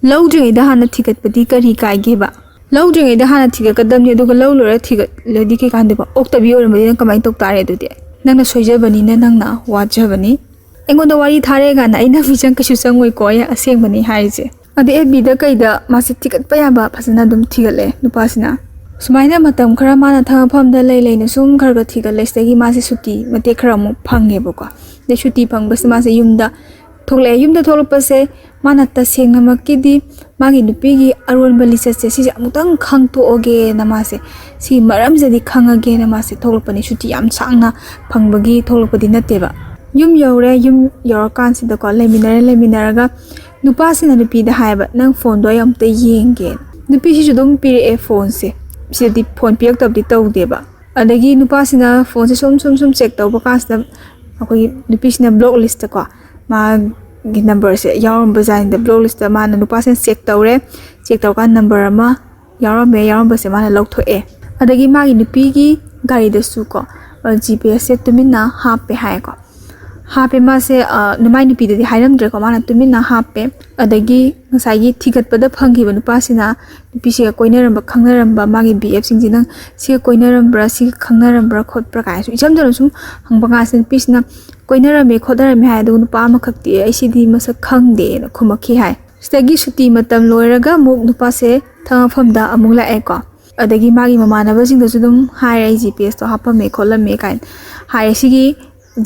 ꯂꯧꯗ꯭ꯔꯤꯉꯩꯗ ꯍꯥꯟꯅ ꯊꯤꯒꯠꯄꯗꯤ ꯀꯔꯤ ꯀꯥꯏꯒꯦꯕ ꯂꯧꯗ꯭ꯔꯤꯉꯩꯗ ꯍꯥꯟꯅ ꯊꯤꯒꯠꯀꯗꯕꯅꯤ ꯑꯗꯨꯒ ꯂꯧ ꯂꯣꯏꯔ ꯊꯤꯒꯠꯂꯗꯤ ꯀꯩ ꯀꯥꯟꯗꯦꯕ ꯑꯣꯛꯇꯕꯤ ꯑꯣꯏꯔꯝꯕꯗꯤ ꯅꯪ ꯀꯃꯥꯏꯅ ꯇꯧ ꯇꯥꯔꯦ ꯑꯗꯨꯗꯤ ꯅꯪꯅ ꯁꯣꯏꯖꯕꯅꯤꯅ ꯅꯪꯅ ꯋꯥꯖꯕꯅꯤ ꯑꯩꯉꯣꯟꯗ ꯋꯥꯔꯤ ꯊꯥꯔꯛꯑꯦ ꯀꯥꯟꯗ ꯑꯩꯅ ꯃꯤꯆꯪ ꯀꯩꯁꯨ ꯆꯪꯉꯣꯏꯀꯣ ꯑꯩ ꯑꯁꯦꯡꯕꯅꯤ ꯍꯥꯏꯔꯤꯁꯦ ꯑꯗꯩ FBꯗ ꯀꯩꯗ ꯃꯥꯁꯦ ꯊꯤꯒꯠꯄ ꯌꯥꯕ ꯐꯖꯅ ꯑꯗꯨꯝ ꯊꯤꯒꯠꯂꯦ ꯅꯨꯄꯥꯁꯤ나 ꯁꯨꯃꯥꯏꯅ ꯃꯇꯝ ꯈꯔ ꯃꯥꯅ ꯊꯕꯛꯐꯝꯗ ꯂꯩꯅ ꯁꯨꯝ ꯈꯔ ꯊꯤꯒꯠꯂꯦ ꯁꯤꯗꯒꯤ ꯃꯥꯁꯦ ꯁꯨꯇꯤ ꯃꯇꯦꯛ ꯈꯔ ꯑꯃꯨꯛ ꯐꯪꯉꯦꯕꯀꯣ ꯑꯗꯩ ꯁꯨꯇꯤ ꯐꯪꯕꯁꯦ ꯃꯥꯁꯦ ꯌꯨꯝꯗ ꯊꯣꯛꯂꯛꯑꯦ ꯌꯨꯝꯗ ꯊꯣꯛꯂꯛꯄꯁꯦ ꯃꯥꯅ ꯇꯁꯦꯡꯅꯃꯛꯀꯤꯗꯤ ꯃꯥꯒꯤ ꯅꯨꯄꯤꯒꯤ ꯑꯔꯣꯟꯕ ꯂꯤꯆꯠꯁꯦ ꯁꯤꯁꯦ ꯑꯃꯨꯛꯇꯪ ꯈꯪꯇꯣꯛꯑꯒꯦꯅ ꯃꯥꯁꯦ ꯁꯤ ꯃꯔꯝꯁꯤꯗꯤ ꯈꯪꯉꯒꯦꯅ ꯃꯥꯁꯦ ꯊꯣꯛꯂꯛꯄꯅꯤ ꯁꯨꯇꯤ ꯌꯥꯝ ꯁꯥꯡꯅ ꯐꯪꯕꯒꯤ ꯊꯣꯛꯂꯛꯄꯗꯤ ꯅꯠꯇꯦꯕ ꯌꯨꯝ ꯌꯧꯔꯀꯥꯟꯁꯤꯗꯀꯣ ꯂꯩꯃꯤꯟꯅꯔꯒ ꯅꯨꯄꯥꯁꯤꯅ ꯅꯨꯄꯤꯗ ꯍꯥꯏꯕ ꯅꯪ ꯐꯣꯟꯗꯣ ꯑꯩ ꯑꯝꯇ ꯌꯦꯡꯒꯦ ꯅꯨꯄꯤꯁꯤꯁꯨ ꯑꯗꯨꯝ ꯄꯤꯔꯛꯑꯦ ꯐꯣꯟꯁꯦ ꯁꯤꯗꯗꯤ ꯐꯣꯟ ꯄꯤꯔꯛꯇꯕꯗꯤ ꯇꯧꯗꯦꯕ ꯑꯗꯒꯤ ꯅꯨꯄꯥꯁꯤꯅ ꯐꯣꯟꯁꯦ ꯁꯨꯝ ꯆꯦꯛ ꯇꯧꯕ ꯀꯥꯟꯁꯤꯗ ꯑꯩꯈꯣꯏꯒꯤ ꯅꯨꯄꯤꯁꯤꯅ ꯕ꯭ꯂꯣꯛ ꯂꯤꯁꯇꯀꯣ ꯃꯥꯒꯤ ꯅꯝꯕꯔꯁꯦ ꯌꯥꯎꯔꯝꯕꯖꯥꯠꯅꯤꯗ ꯕ꯭ꯂꯣꯛ ꯂꯤꯁꯇ ꯃꯥꯅ ꯅꯨꯄꯥꯁꯤꯅ ꯆꯦꯛ ꯇꯧꯔꯀꯥꯟꯗ ꯅꯝꯕꯔ ꯑꯃ ꯌꯥꯎꯔꯝꯕꯁꯦ ꯃꯥꯅ ꯂꯧꯊꯣꯛꯑꯦ ꯑꯗꯒꯤ ꯃꯥꯒꯤ ꯅꯨꯄꯤꯒꯤ ꯒꯥꯔꯤꯗꯁꯨ ꯀꯣ GPS ꯇꯨꯃꯤꯟꯅ ꯍꯥꯞꯄꯦ ꯍꯥꯏꯀꯣ ꯍꯥꯞꯄꯦ ꯃꯥꯁꯦ ꯃꯥꯏ ꯅꯨꯄꯤꯗꯗꯤ ꯍꯥꯏꯔꯝꯗ꯭ꯔꯦꯀꯣ ꯃꯥꯅ ꯇꯨꯃꯤꯟꯅ ꯍꯥꯞꯄꯦ ꯑꯗꯒꯤ ꯉꯁꯥꯏꯒꯤ ꯊꯤꯒꯠꯄꯗ ꯐꯪꯈꯤꯕ ꯅꯨꯄꯥꯁꯤꯅ ꯅꯨꯄꯤꯁꯤꯒ ꯀꯣꯏꯅꯔꯝꯕ ꯈꯪꯅꯔꯝꯕ ꯃꯥꯒꯤ BF ꯁꯤꯡꯁꯤ ꯅꯪ ꯁꯤꯒ ꯀꯣꯏꯅꯔꯝꯕ꯭ꯔꯥ ꯁꯤꯒ ꯈꯪꯅꯔꯝꯕ꯭ꯔꯥ ꯈꯣꯠꯄ꯭ꯔꯥ ꯀꯥꯏꯅꯁꯨ ꯏꯆꯝ ꯆꯝꯅ ꯁꯨم ꯍꯪꯕ ꯀꯥꯟꯁꯤꯗ ꯅꯨꯄꯤꯁꯤꯅ ꯀꯣꯏꯅꯔꯝꯃꯦ ꯈꯣꯠꯅꯔꯝꯃꯦ ꯍꯥꯏ ꯑꯗꯨꯒ ꯅꯨꯄꯥ ꯑꯃꯈꯛꯇꯤ ꯑꯩ ꯁꯤꯗꯤ ꯃꯁꯛ ꯈꯪꯗꯦꯅ ꯈꯨꯝꯃꯛꯈꯤ ꯍꯥꯏ ꯁꯤꯗꯒꯤ ꯁꯨꯇꯤ ꯃꯇꯝ ꯂꯣꯏꯔꯒ ꯑꯃꯨꯛ ꯅꯨꯄꯥꯁꯦ ꯊꯕꯛꯐꯝꯗ ꯑꯃꯨꯛ ꯂꯥꯛꯑꯦꯀꯣ ꯑꯗꯒꯤ ꯃꯥꯒꯤ ꯃꯃꯥꯟꯅꯕꯁꯤꯡꯗꯁꯨ ꯑꯗꯨꯝ ꯍꯥꯏꯔꯦ ꯑꯩ GPSꯇꯣ ꯍꯥꯞꯄꯝꯃꯦ ꯈꯣꯠꯂꯝꯃꯦ ꯀꯥꯏꯅ ꯍꯥꯏꯔꯦ ꯁꯤꯒꯤ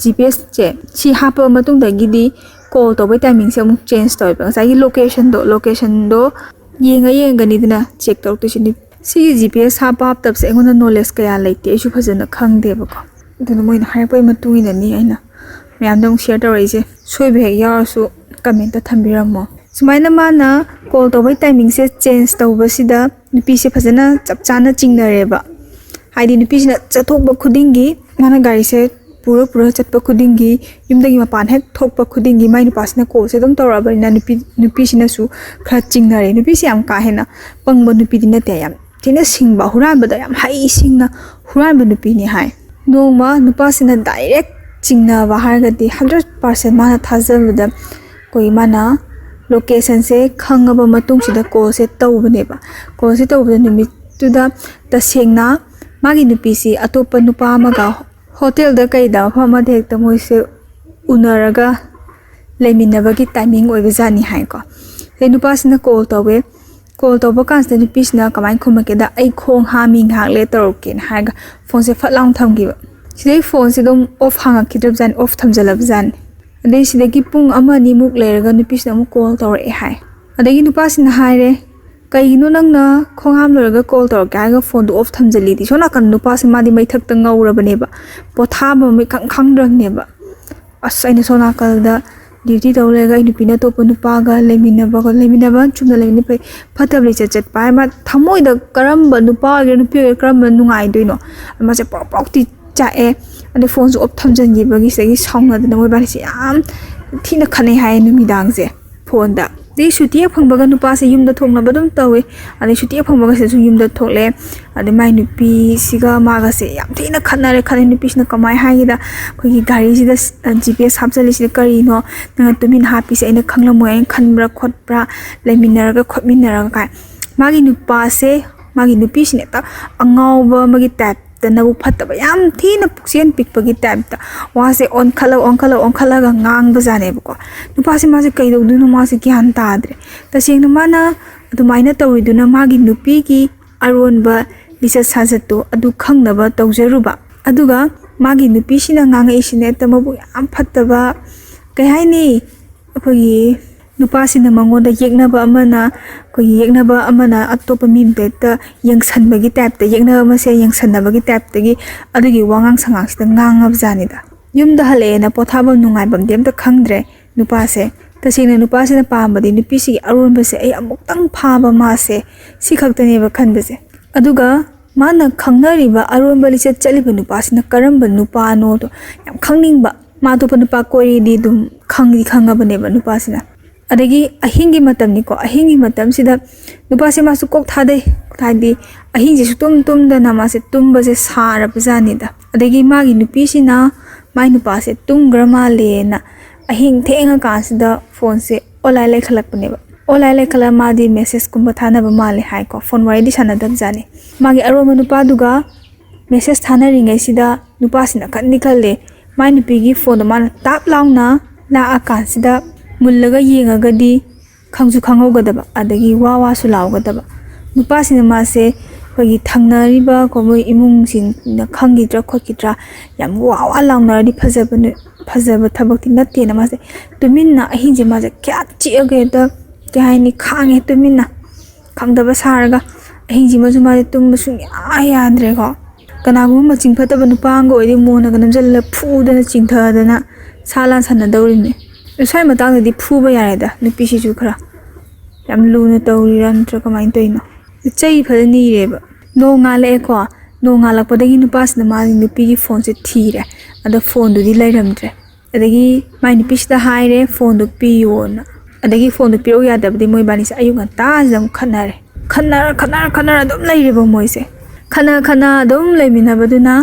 GPSꯁꯦ ꯁꯤ ꯍꯥꯞꯄ matungdagidi call tawbai timing se amuk change tawba ngasai location do yenganidina check tawtishini sigi GPS hapa tabse engona knowledge kaya leite isu phajana khangde bako aduna moina haipai matunginani aina ꯃꯌꯥꯝꯗ ꯑꯃꯨꯛ share ꯇꯧꯔꯛꯏꯁꯦ ꯁꯣꯏꯕ ꯍꯦꯛ ꯌꯥꯎꯔꯁꯨ comment ꯊꯝꯕꯤꯔꯝꯃꯣ ꯁꯨꯃꯥꯏꯅ ꯃꯥꯅ call ꯇꯧꯕꯩ ꯇꯥꯏꯃꯤꯡꯁꯦ ꯆꯦꯟꯖ ꯇꯧꯕꯁꯤꯗ ꯅꯨꯄꯤꯁꯦ ꯐꯖꯅ ꯆꯞ ꯆꯥꯅ ꯆꯤꯡꯅꯔꯦꯕ ꯍꯥꯏꯗꯤ ꯅꯨꯄꯤꯁꯤꯅ ꯆꯠꯊꯣꯛꯄ ꯈꯨꯗꯤꯡꯒꯤ ꯃꯥꯅ ꯒꯥꯔꯤꯁꯦ ꯄꯨꯔ ꯆꯠꯄ ꯈꯨꯗꯤꯡꯒꯤ ꯌꯨꯝꯗꯒꯤ ꯃꯄꯥꯟ ꯍꯦꯛ ꯊꯣꯛꯄ ꯈꯨꯗꯤꯡꯒꯤ ꯃꯥꯏ ꯅꯨꯄꯥꯁꯤꯅ ꯀꯣꯜꯁꯦ ꯑꯗꯨꯝ ꯇꯧꯔꯛꯑꯕꯅꯤꯅ ꯅꯨꯄꯤꯁꯤꯅꯁꯨ ꯈꯔ ꯆꯤꯡꯅꯔꯦ ꯅꯨꯄꯤꯁꯦ ꯌꯥꯝ ꯀꯥ ꯍꯦꯟꯅ ꯄꯪꯕ ꯅꯨꯄꯤꯗꯤ ꯅꯠꯇꯦ ꯌꯥꯝ ꯊꯤꯅ ꯁꯤꯡꯕ ꯍꯨꯔꯥꯟꯕꯗ ꯌꯥꯝ ꯍꯩꯁꯤꯡꯅ ꯍꯨꯔꯥꯟꯕ ꯅꯨꯄꯤꯅꯤ ꯍꯥꯏ ꯅꯣꯡꯃ ꯅꯨꯄꯥꯁꯤꯅ ꯗꯥꯏꯔꯦꯛ ꯆꯤꯡꯅꯕ ꯍꯥꯏꯔꯒꯗꯤ 100% ꯃꯥꯅ ꯊꯥꯖꯕꯗ ꯑꯩꯈꯣꯏ ꯃꯥꯅ ꯂꯣꯀꯦꯁꯟꯁꯦ ꯈꯪꯉꯕ ꯃꯇꯨꯡꯁꯤꯗ ꯀꯣꯜꯁꯦ ꯇꯧꯕꯅꯦꯕ ꯀꯣꯜꯁꯦ ꯇꯧꯕꯗ ꯅꯨꯃꯤꯠꯇꯨꯗ ꯇꯁꯦꯡꯅ ꯃꯥꯒꯤ ꯅꯨꯄꯤꯁꯤ ꯑꯇꯣꯞꯄ ꯅꯨꯄꯥ ꯑꯃꯒ ꯍꯣꯇꯦꯜꯗ ꯀꯩꯗ ꯃꯐꯝ ꯑꯃꯗ ꯍꯦꯛꯇ ꯃꯣꯏꯁꯦ ꯎꯅꯔꯒ ꯂꯩꯃꯤꯟꯅꯕꯒꯤ ꯇꯥꯏꯃꯤꯡ ꯑꯣꯏꯕꯖꯥꯠꯅꯤ ꯍꯥꯏꯀꯣ ꯑꯗꯩ ꯅꯨꯄꯥꯁꯤꯅ ꯀꯣꯜ ꯇꯧꯋꯦ ꯀꯣꯜ ꯇꯧꯕ ꯀꯥꯟꯁꯤꯗ ꯅꯨꯄꯤꯁꯤꯅ ꯀꯃꯥꯏꯅ ꯈꯨꯝꯃꯛꯀꯦꯗ ꯑꯩ ꯈꯣꯡ ꯍꯥꯝꯃꯤ ꯉꯥꯏꯍꯥꯛ ꯂꯩꯔ ꯇꯧꯔꯛꯀꯦꯅ ꯍꯥꯏꯔꯒ ꯐꯣꯟꯁꯦ ꯐꯠ ꯂꯥꯎꯅ ꯊꯝꯈꯤꯕ ꯁꯤꯗꯩ ꯐꯣꯟꯁꯦ ꯑꯗꯨꯝ ꯑꯣꯐ ꯍꯥꯡꯉꯛꯈꯤꯗ꯭ꯔꯕꯖꯥꯠꯅꯤ ꯑꯣꯐ ꯊꯝꯖꯜꯂꯕꯖꯥꯠꯅꯤ ꯑꯗꯩ ꯁꯤꯗꯒꯤ ꯄꯨꯡ 1-2 ꯂꯩꯔꯒ ꯅꯨꯄꯤꯁꯤꯅ ꯑꯃꯨꯛ ꯀꯣꯜ ꯇꯧꯔꯛꯑꯦ ꯍꯥꯏ ꯑꯗꯒꯤ ꯅꯨꯄꯥꯁꯤꯅ ꯍꯥꯏꯔꯦ ꯀꯩꯒꯤꯅꯣ ꯅꯪꯅ ꯈꯣꯡ ꯍꯥꯝ ꯂꯣꯏꯔꯒ ꯀꯣꯜ ꯇꯧꯔꯛꯀꯦ ꯍꯥꯏꯔꯒ ꯐꯣꯟꯗꯣ ꯑꯣꯐ ꯊꯝꯖꯜꯂꯤꯗꯤ ꯁꯣꯝ ꯅꯥꯀꯟ ꯅꯨꯄꯥꯁꯦ ꯃꯥꯗꯤ ꯃꯩꯊꯛꯇ ꯉꯧꯔꯕꯅꯦꯕ ꯄꯣꯊꯥꯕ ꯑꯃ ꯏꯈꯪ ꯈꯪꯗ꯭ꯔꯕꯅꯦꯕ ꯑꯁ ꯑꯩꯅ ꯁꯣꯝ ꯅꯥꯀꯟꯗ ꯗ꯭ꯌꯨꯇꯤ ꯇꯧ ꯂꯩꯔꯒ ꯑꯩ ꯅꯨꯄꯤꯅ ꯑꯇꯣꯞꯄ ꯅꯨꯄꯥꯒ ꯂꯩꯃꯤꯟꯅꯕ ꯆꯨꯝꯅ ꯂꯩꯃꯤꯟꯅ ꯐꯩ ꯐꯠꯇꯕ ꯂꯤꯆꯠ ꯆꯠꯄ ꯍꯥꯏ ꯃꯥ ꯊꯃꯣꯏꯗ ꯀꯔꯝꯕ ꯅꯨꯄꯥ ꯑꯣꯏꯒꯦꯔꯥ ꯅꯨꯄꯤ ꯑꯣꯏꯒꯦꯔꯥ ꯀꯔꯝꯕ ꯅꯨꯡꯉꯥꯏꯗꯣꯏꯅꯣ ꯃꯥꯁꯦ ꯄ꯭ꯔꯣꯛꯇꯤ ꯆꯥꯛꯑꯦ ꯑꯗꯩ ꯐꯣꯟꯁꯨ ꯑꯣꯐ ꯊꯝꯖꯤꯟꯈꯤꯕꯒꯤ ꯁꯤꯗꯒꯤ ꯁꯥꯎꯅꯗꯅ ꯃꯣꯏꯕꯥꯅꯤꯁꯦ ꯌꯥꯝ ꯊꯤꯅ ꯈꯠꯅꯩ ꯍꯥꯏꯌꯦ ꯅꯨꯃꯤꯗꯥꯡꯁꯦ ꯐꯣꯟꯗ ꯑꯗꯩ ꯁꯨꯇꯤ ꯍꯦꯛ ꯐꯪꯕꯒ ꯅꯨꯄꯥꯁꯦ ꯌꯨꯝꯗ ꯊꯣꯛꯅꯕ ꯑꯗꯨꯝ ꯇꯧꯋꯦ ꯑꯗꯩ ꯁꯨꯇꯤ ꯍꯦꯛ ꯐꯪꯕꯒ ꯁꯤꯗꯁꯨ ꯌꯨꯝꯗ ꯊꯣꯛꯂꯦ ꯑꯗꯩ ꯃꯥꯏ ꯅꯨꯄꯤꯁꯤꯒ ꯃꯥꯒꯁꯦ ꯌꯥꯝ ꯊꯤꯅ ꯈꯠꯅꯔꯦ ꯅꯨꯄꯤꯁꯤꯅ ꯀꯃꯥꯏꯅ ꯍꯥꯏꯒꯦꯗ ꯑꯩꯈꯣꯏꯒꯤ ꯒꯥꯔꯤꯁꯤꯗ GPS ꯍꯥꯞꯆꯜꯂꯤꯁꯤꯗ ꯀꯔꯤꯅꯣ ꯅꯪꯅ ꯇꯨꯃꯤꯟ ꯍꯥꯞꯄꯤꯁꯦ ꯑꯩꯅ ꯈꯪꯂꯝꯃꯣꯏ ꯑꯩꯅ ꯈꯟꯕ꯭ꯔꯥ ꯈꯣꯠꯄ꯭ꯔꯥ ꯂꯩꯃꯤꯟꯅꯔꯒ ꯈꯣꯠꯃꯤꯟꯅꯔꯒ ꯀꯥꯏ ꯃꯥꯒꯤ ꯅꯨꯄꯥꯁꯦ ꯃꯥꯒꯤ ꯅꯨꯄꯤꯁꯤꯅ ꯍꯦꯛꯇ ꯑꯉꯥꯎꯕ ꯑꯃꯒꯤ ꯇꯥꯏꯞꯇ ꯅꯕꯨꯛ ꯐꯠꯇꯕ ꯌꯥꯝ ꯊꯤꯅ ꯄꯨꯛꯆꯦꯟ ꯄꯤꯛꯄꯒꯤ ꯇꯥꯏꯞꯇ ꯋꯥꯁꯦ ꯑꯣꯟꯈꯠꯂꯒ ꯉꯥꯡꯕꯖꯥꯠꯅꯦꯕꯀꯣ ꯅꯨꯄꯥꯁꯦ ꯃꯥꯁꯦ ꯀꯩꯗꯧꯗꯣꯏꯅꯣ ꯃꯥꯁꯦ ꯒ꯭ꯌꯥꯟ ꯇꯥꯗ꯭ꯔꯦ ꯇꯁꯦꯡꯅ ꯃꯥꯅ ꯑꯗꯨꯃꯥꯏꯅ ꯇꯧꯔꯤꯗꯨꯅ ꯃꯥꯒꯤ ꯅꯨꯄꯤꯒꯤ ꯑꯔꯣꯟꯕ ꯂꯤꯆꯠ ꯁꯥꯖꯠꯇꯣ ꯑꯗꯨ ꯈꯪꯅꯕ ꯇꯧꯖꯔꯨꯕ ꯑꯗꯨꯒ ꯃꯥꯒꯤ ꯅꯨꯄꯤꯁꯤꯅ ꯉꯥꯡꯉꯛꯏꯁꯤꯅ ꯍꯦꯛꯇ ꯃꯕꯨꯛ ꯌꯥꯝ ꯐꯠꯇꯕ ꯀꯩ ꯍꯥꯏꯅꯤ ꯑꯩꯈꯣꯏꯒꯤ ꯅꯨꯄꯥꯁꯤꯅ ꯃꯉꯣꯟꯗ ꯌꯦꯛꯅꯕ ꯑꯃꯅ ꯑꯇꯣꯞꯄ ꯃꯤꯗ ꯍꯦꯛꯇ ꯌꯦꯡꯁꯟꯕꯒꯤ ꯇꯥꯏꯞꯇ ꯌꯦꯛꯅꯕ ꯃꯁꯦ ꯌꯦꯡꯁꯟꯅꯕꯒꯤ ꯇꯥꯏꯞꯇꯒꯤ ꯑꯗꯨꯒꯤ ꯋꯥꯉꯥꯡ ꯁꯉꯥꯡꯁꯤꯗ ꯉꯥꯡꯉꯕꯖꯥꯠꯅꯤꯗ ꯌꯨꯝꯗ ꯍꯜꯂꯛꯑꯦꯅ ꯄꯣꯊꯥꯐꯝ ꯅꯨꯡꯉꯥꯏꯐꯝꯗꯤ ꯑꯝꯇ ꯈꯪꯗ꯭ꯔꯦ ꯅꯨꯄꯥꯁꯦ ꯇꯁꯦꯡꯅ ꯅꯨꯄꯥꯁꯤꯅ ꯄꯥꯝꯕꯗꯤ ꯅꯨꯄꯤꯁꯤꯒꯤ ꯑꯔꯣꯟꯕꯁꯦ ꯑꯩ ꯑꯃꯨꯛꯇꯪ ꯐꯥꯕ ꯃꯥꯁꯦ ꯁꯤ ꯈꯛꯇꯅꯦꯕ ꯈꯟꯕꯁꯦ ꯑꯗꯨꯒ ꯃꯥꯅ ꯈꯪꯅꯔꯤꯕ ꯑꯔꯣꯟꯕ ꯂꯤꯆꯠ ꯆꯠꯂꯤꯕ ꯅꯨꯄꯥꯁꯤꯅ ꯀꯔꯝꯕ ꯅꯨꯄꯥꯅꯣꯗꯣ ꯌꯥम ꯈꯪꯅꯤꯡꯕ ꯃꯥ ꯑꯇꯣꯞꯄ ꯅꯨꯄꯥ ꯀꯣꯏꯔꯤꯗꯤ ꯑꯗꯨꯝ ꯈꯪꯉꯕꯅꯦꯕ ꯅꯨꯄꯥꯁꯤꯅ ꯑꯗꯒꯤ ꯑꯍꯤꯡꯒꯤ ꯃꯇꯝꯅꯤꯀꯣ ꯑꯍꯤꯡꯒꯤ ꯃꯇꯝꯁꯤꯗ ꯅꯨꯄꯥꯁꯦ ꯃꯥꯁꯨ ꯀꯣꯛ ꯊꯥꯗꯩ ꯍꯥꯏꯗꯤ ꯑꯍꯤꯡꯁꯦ ꯇꯨꯝꯗꯅ ꯃꯥꯁꯦ ꯇꯨꯝꯕꯁꯦ ꯁꯥꯔꯕꯖꯥꯠꯅꯤꯗ ꯑꯗꯒꯤ ꯃꯥꯒꯤ ꯅꯨꯄꯤꯁꯤꯅ ꯃꯥꯏ ꯅꯨꯄꯥꯁꯦ ꯇꯨꯝꯈ꯭ꯔ ꯃꯥꯜꯂꯦꯅ ꯑꯍꯤꯡ ꯊꯦꯡꯉꯀꯥꯟꯁꯤꯗ ꯐꯣꯟꯁꯦ ꯑꯣꯟꯂꯥꯏꯟ ꯂꯩꯈꯠꯂꯛꯄꯅꯦꯕ ꯑꯣꯟꯂꯥꯏꯟ ꯂꯩꯈꯠꯂ ꯃꯥꯗꯤ ꯃꯦꯁꯦꯁꯀꯨꯝꯕ ꯊꯥꯅꯕ ꯃꯥꯜꯂꯦ ꯍꯥꯏꯀꯣ ꯐꯣꯟ ꯋꯥꯔꯤꯗꯤ ꯁꯥꯟꯅꯗꯕꯖꯥꯠꯅꯤ ꯃꯥꯒꯤ ꯑꯔꯣꯟꯕ ꯅꯨꯄꯥꯗꯨꯒ ꯃꯦꯁꯦꯁ ꯊꯥꯅꯔꯤꯉꯩꯁꯤꯗ ꯅꯨꯄꯥꯁꯤꯅ ꯈꯜꯂꯦ ꯃꯥꯏ ꯅꯨꯄꯤꯒꯤ ꯐꯣꯟꯗꯣ ꯃꯥꯅ ꯇꯥꯞ ꯂꯥꯎꯅ ꯂꯥꯛꯑꯀꯥꯟꯁꯤꯗ ꯃꯨꯜꯂꯒ ꯌꯦꯡꯉꯒꯗꯤ ꯈꯪꯁꯨ ꯈꯪꯍꯧꯒꯗꯕ ꯑꯗꯒꯤ ꯋꯥꯁꯨ ꯂꯥꯎꯒꯗꯕ ꯅꯨꯄꯥꯁꯤꯅ ꯃꯥꯁꯦ ꯑꯩꯈꯣꯏꯒꯤ ꯊꯪꯅꯔꯤꯕ ꯃꯣꯏ ꯏꯃꯨꯡꯁꯤꯡꯅ ꯈꯪꯈꯤꯗ꯭ꯔꯥ ꯌꯥꯝ ꯋꯥ ꯂꯥꯎꯅꯔꯗꯤ ꯐꯖꯕ ꯊꯕꯛꯇꯤ ꯅꯠꯇꯦꯅ ꯃꯥꯁꯦ ꯇꯨꯃꯤꯟꯅ ꯑꯍꯤꯡꯁꯦ ꯃꯥꯁꯦ ꯀꯌꯥ ꯆꯤꯛꯑꯒ ꯍꯦꯛꯇ ꯀꯩ ꯍꯥꯏꯅꯤ ꯈꯥꯡꯉꯦ ꯇꯨꯃꯤꯟꯅ ꯈꯪꯗꯕ ꯁꯥꯔꯒ ꯑꯍꯤꯡꯁꯤꯃꯁꯨ ꯃꯥꯁꯦ ꯇꯨꯝꯕ ꯁꯨꯡꯌꯥ ꯌꯥꯗ꯭ꯔꯦꯀꯣ ꯀꯅꯥꯒꯨꯝꯕ ꯃꯆꯤꯡ ꯐꯠꯇꯕ ꯅꯨꯄꯥ ꯑꯃꯒ ꯑꯣꯏꯗꯤ ꯃꯣꯟꯅꯒ ꯅꯝꯁꯤꯜꯂ ꯐꯨꯗꯅ ꯆꯤꯡꯊꯗꯅ ꯁꯥ ꯂꯥꯟ ꯁꯥꯟꯅꯗꯧꯔꯤꯅꯦ ꯁ꯭ꯋꯥꯏ ꯃꯇꯥꯡꯗꯗꯤ ꯐꯨꯕ ꯌꯥꯔꯦꯗ ꯅꯨꯄꯤꯁꯤꯁꯨ ꯈꯔ ꯌꯥꯝ ꯂꯨꯅ ꯇꯧꯔꯤꯔꯥ ꯅꯠꯇ꯭ꯔꯒ ꯀꯃꯥꯏꯅ ꯇꯧꯔꯤꯅꯣ ꯆꯩ ꯐꯖꯅ ꯅꯤꯔꯦꯕ ꯅꯣꯡ ꯉꯥꯜꯂꯛꯑꯦꯀꯣ ꯅꯣꯡ ꯉꯥꯜꯂꯛꯄꯗꯒꯤ ꯅꯨꯄꯥꯁꯤꯅ ꯃꯥꯒꯤ ꯅꯨꯄꯤꯒꯤ ꯐꯣꯟꯁꯦ ꯊꯤꯔꯦ ꯑꯗꯣ ꯐꯣꯟꯗꯨꯗꯤ ꯂꯩꯔꯝꯗ꯭ꯔꯦ ꯑꯗꯒꯤ ꯃꯥꯏ ꯅꯨꯄꯤꯁꯤꯗ ꯍꯥꯏꯔꯦ ꯐꯣꯟꯗꯣ ꯄꯤꯌꯣꯅ ꯑꯗꯒꯤ ꯐꯣꯟꯗꯣ ꯄꯤꯔꯛꯎ ꯌꯥꯗꯕꯗꯤ ꯃꯣꯏꯕꯥꯅꯤꯁꯦ ꯑꯌꯨꯛ ꯉꯟꯇꯥꯁꯤꯗ ꯑꯃꯨꯛ ꯈꯠꯅꯔ ꯑꯗꯨꯝ ꯂꯩꯔꯦꯕ ꯃꯣꯏꯁꯦ ꯈꯠꯅ ꯑꯗꯨꯝ ꯂꯩꯃꯤꯟꯅꯕꯗꯨꯅ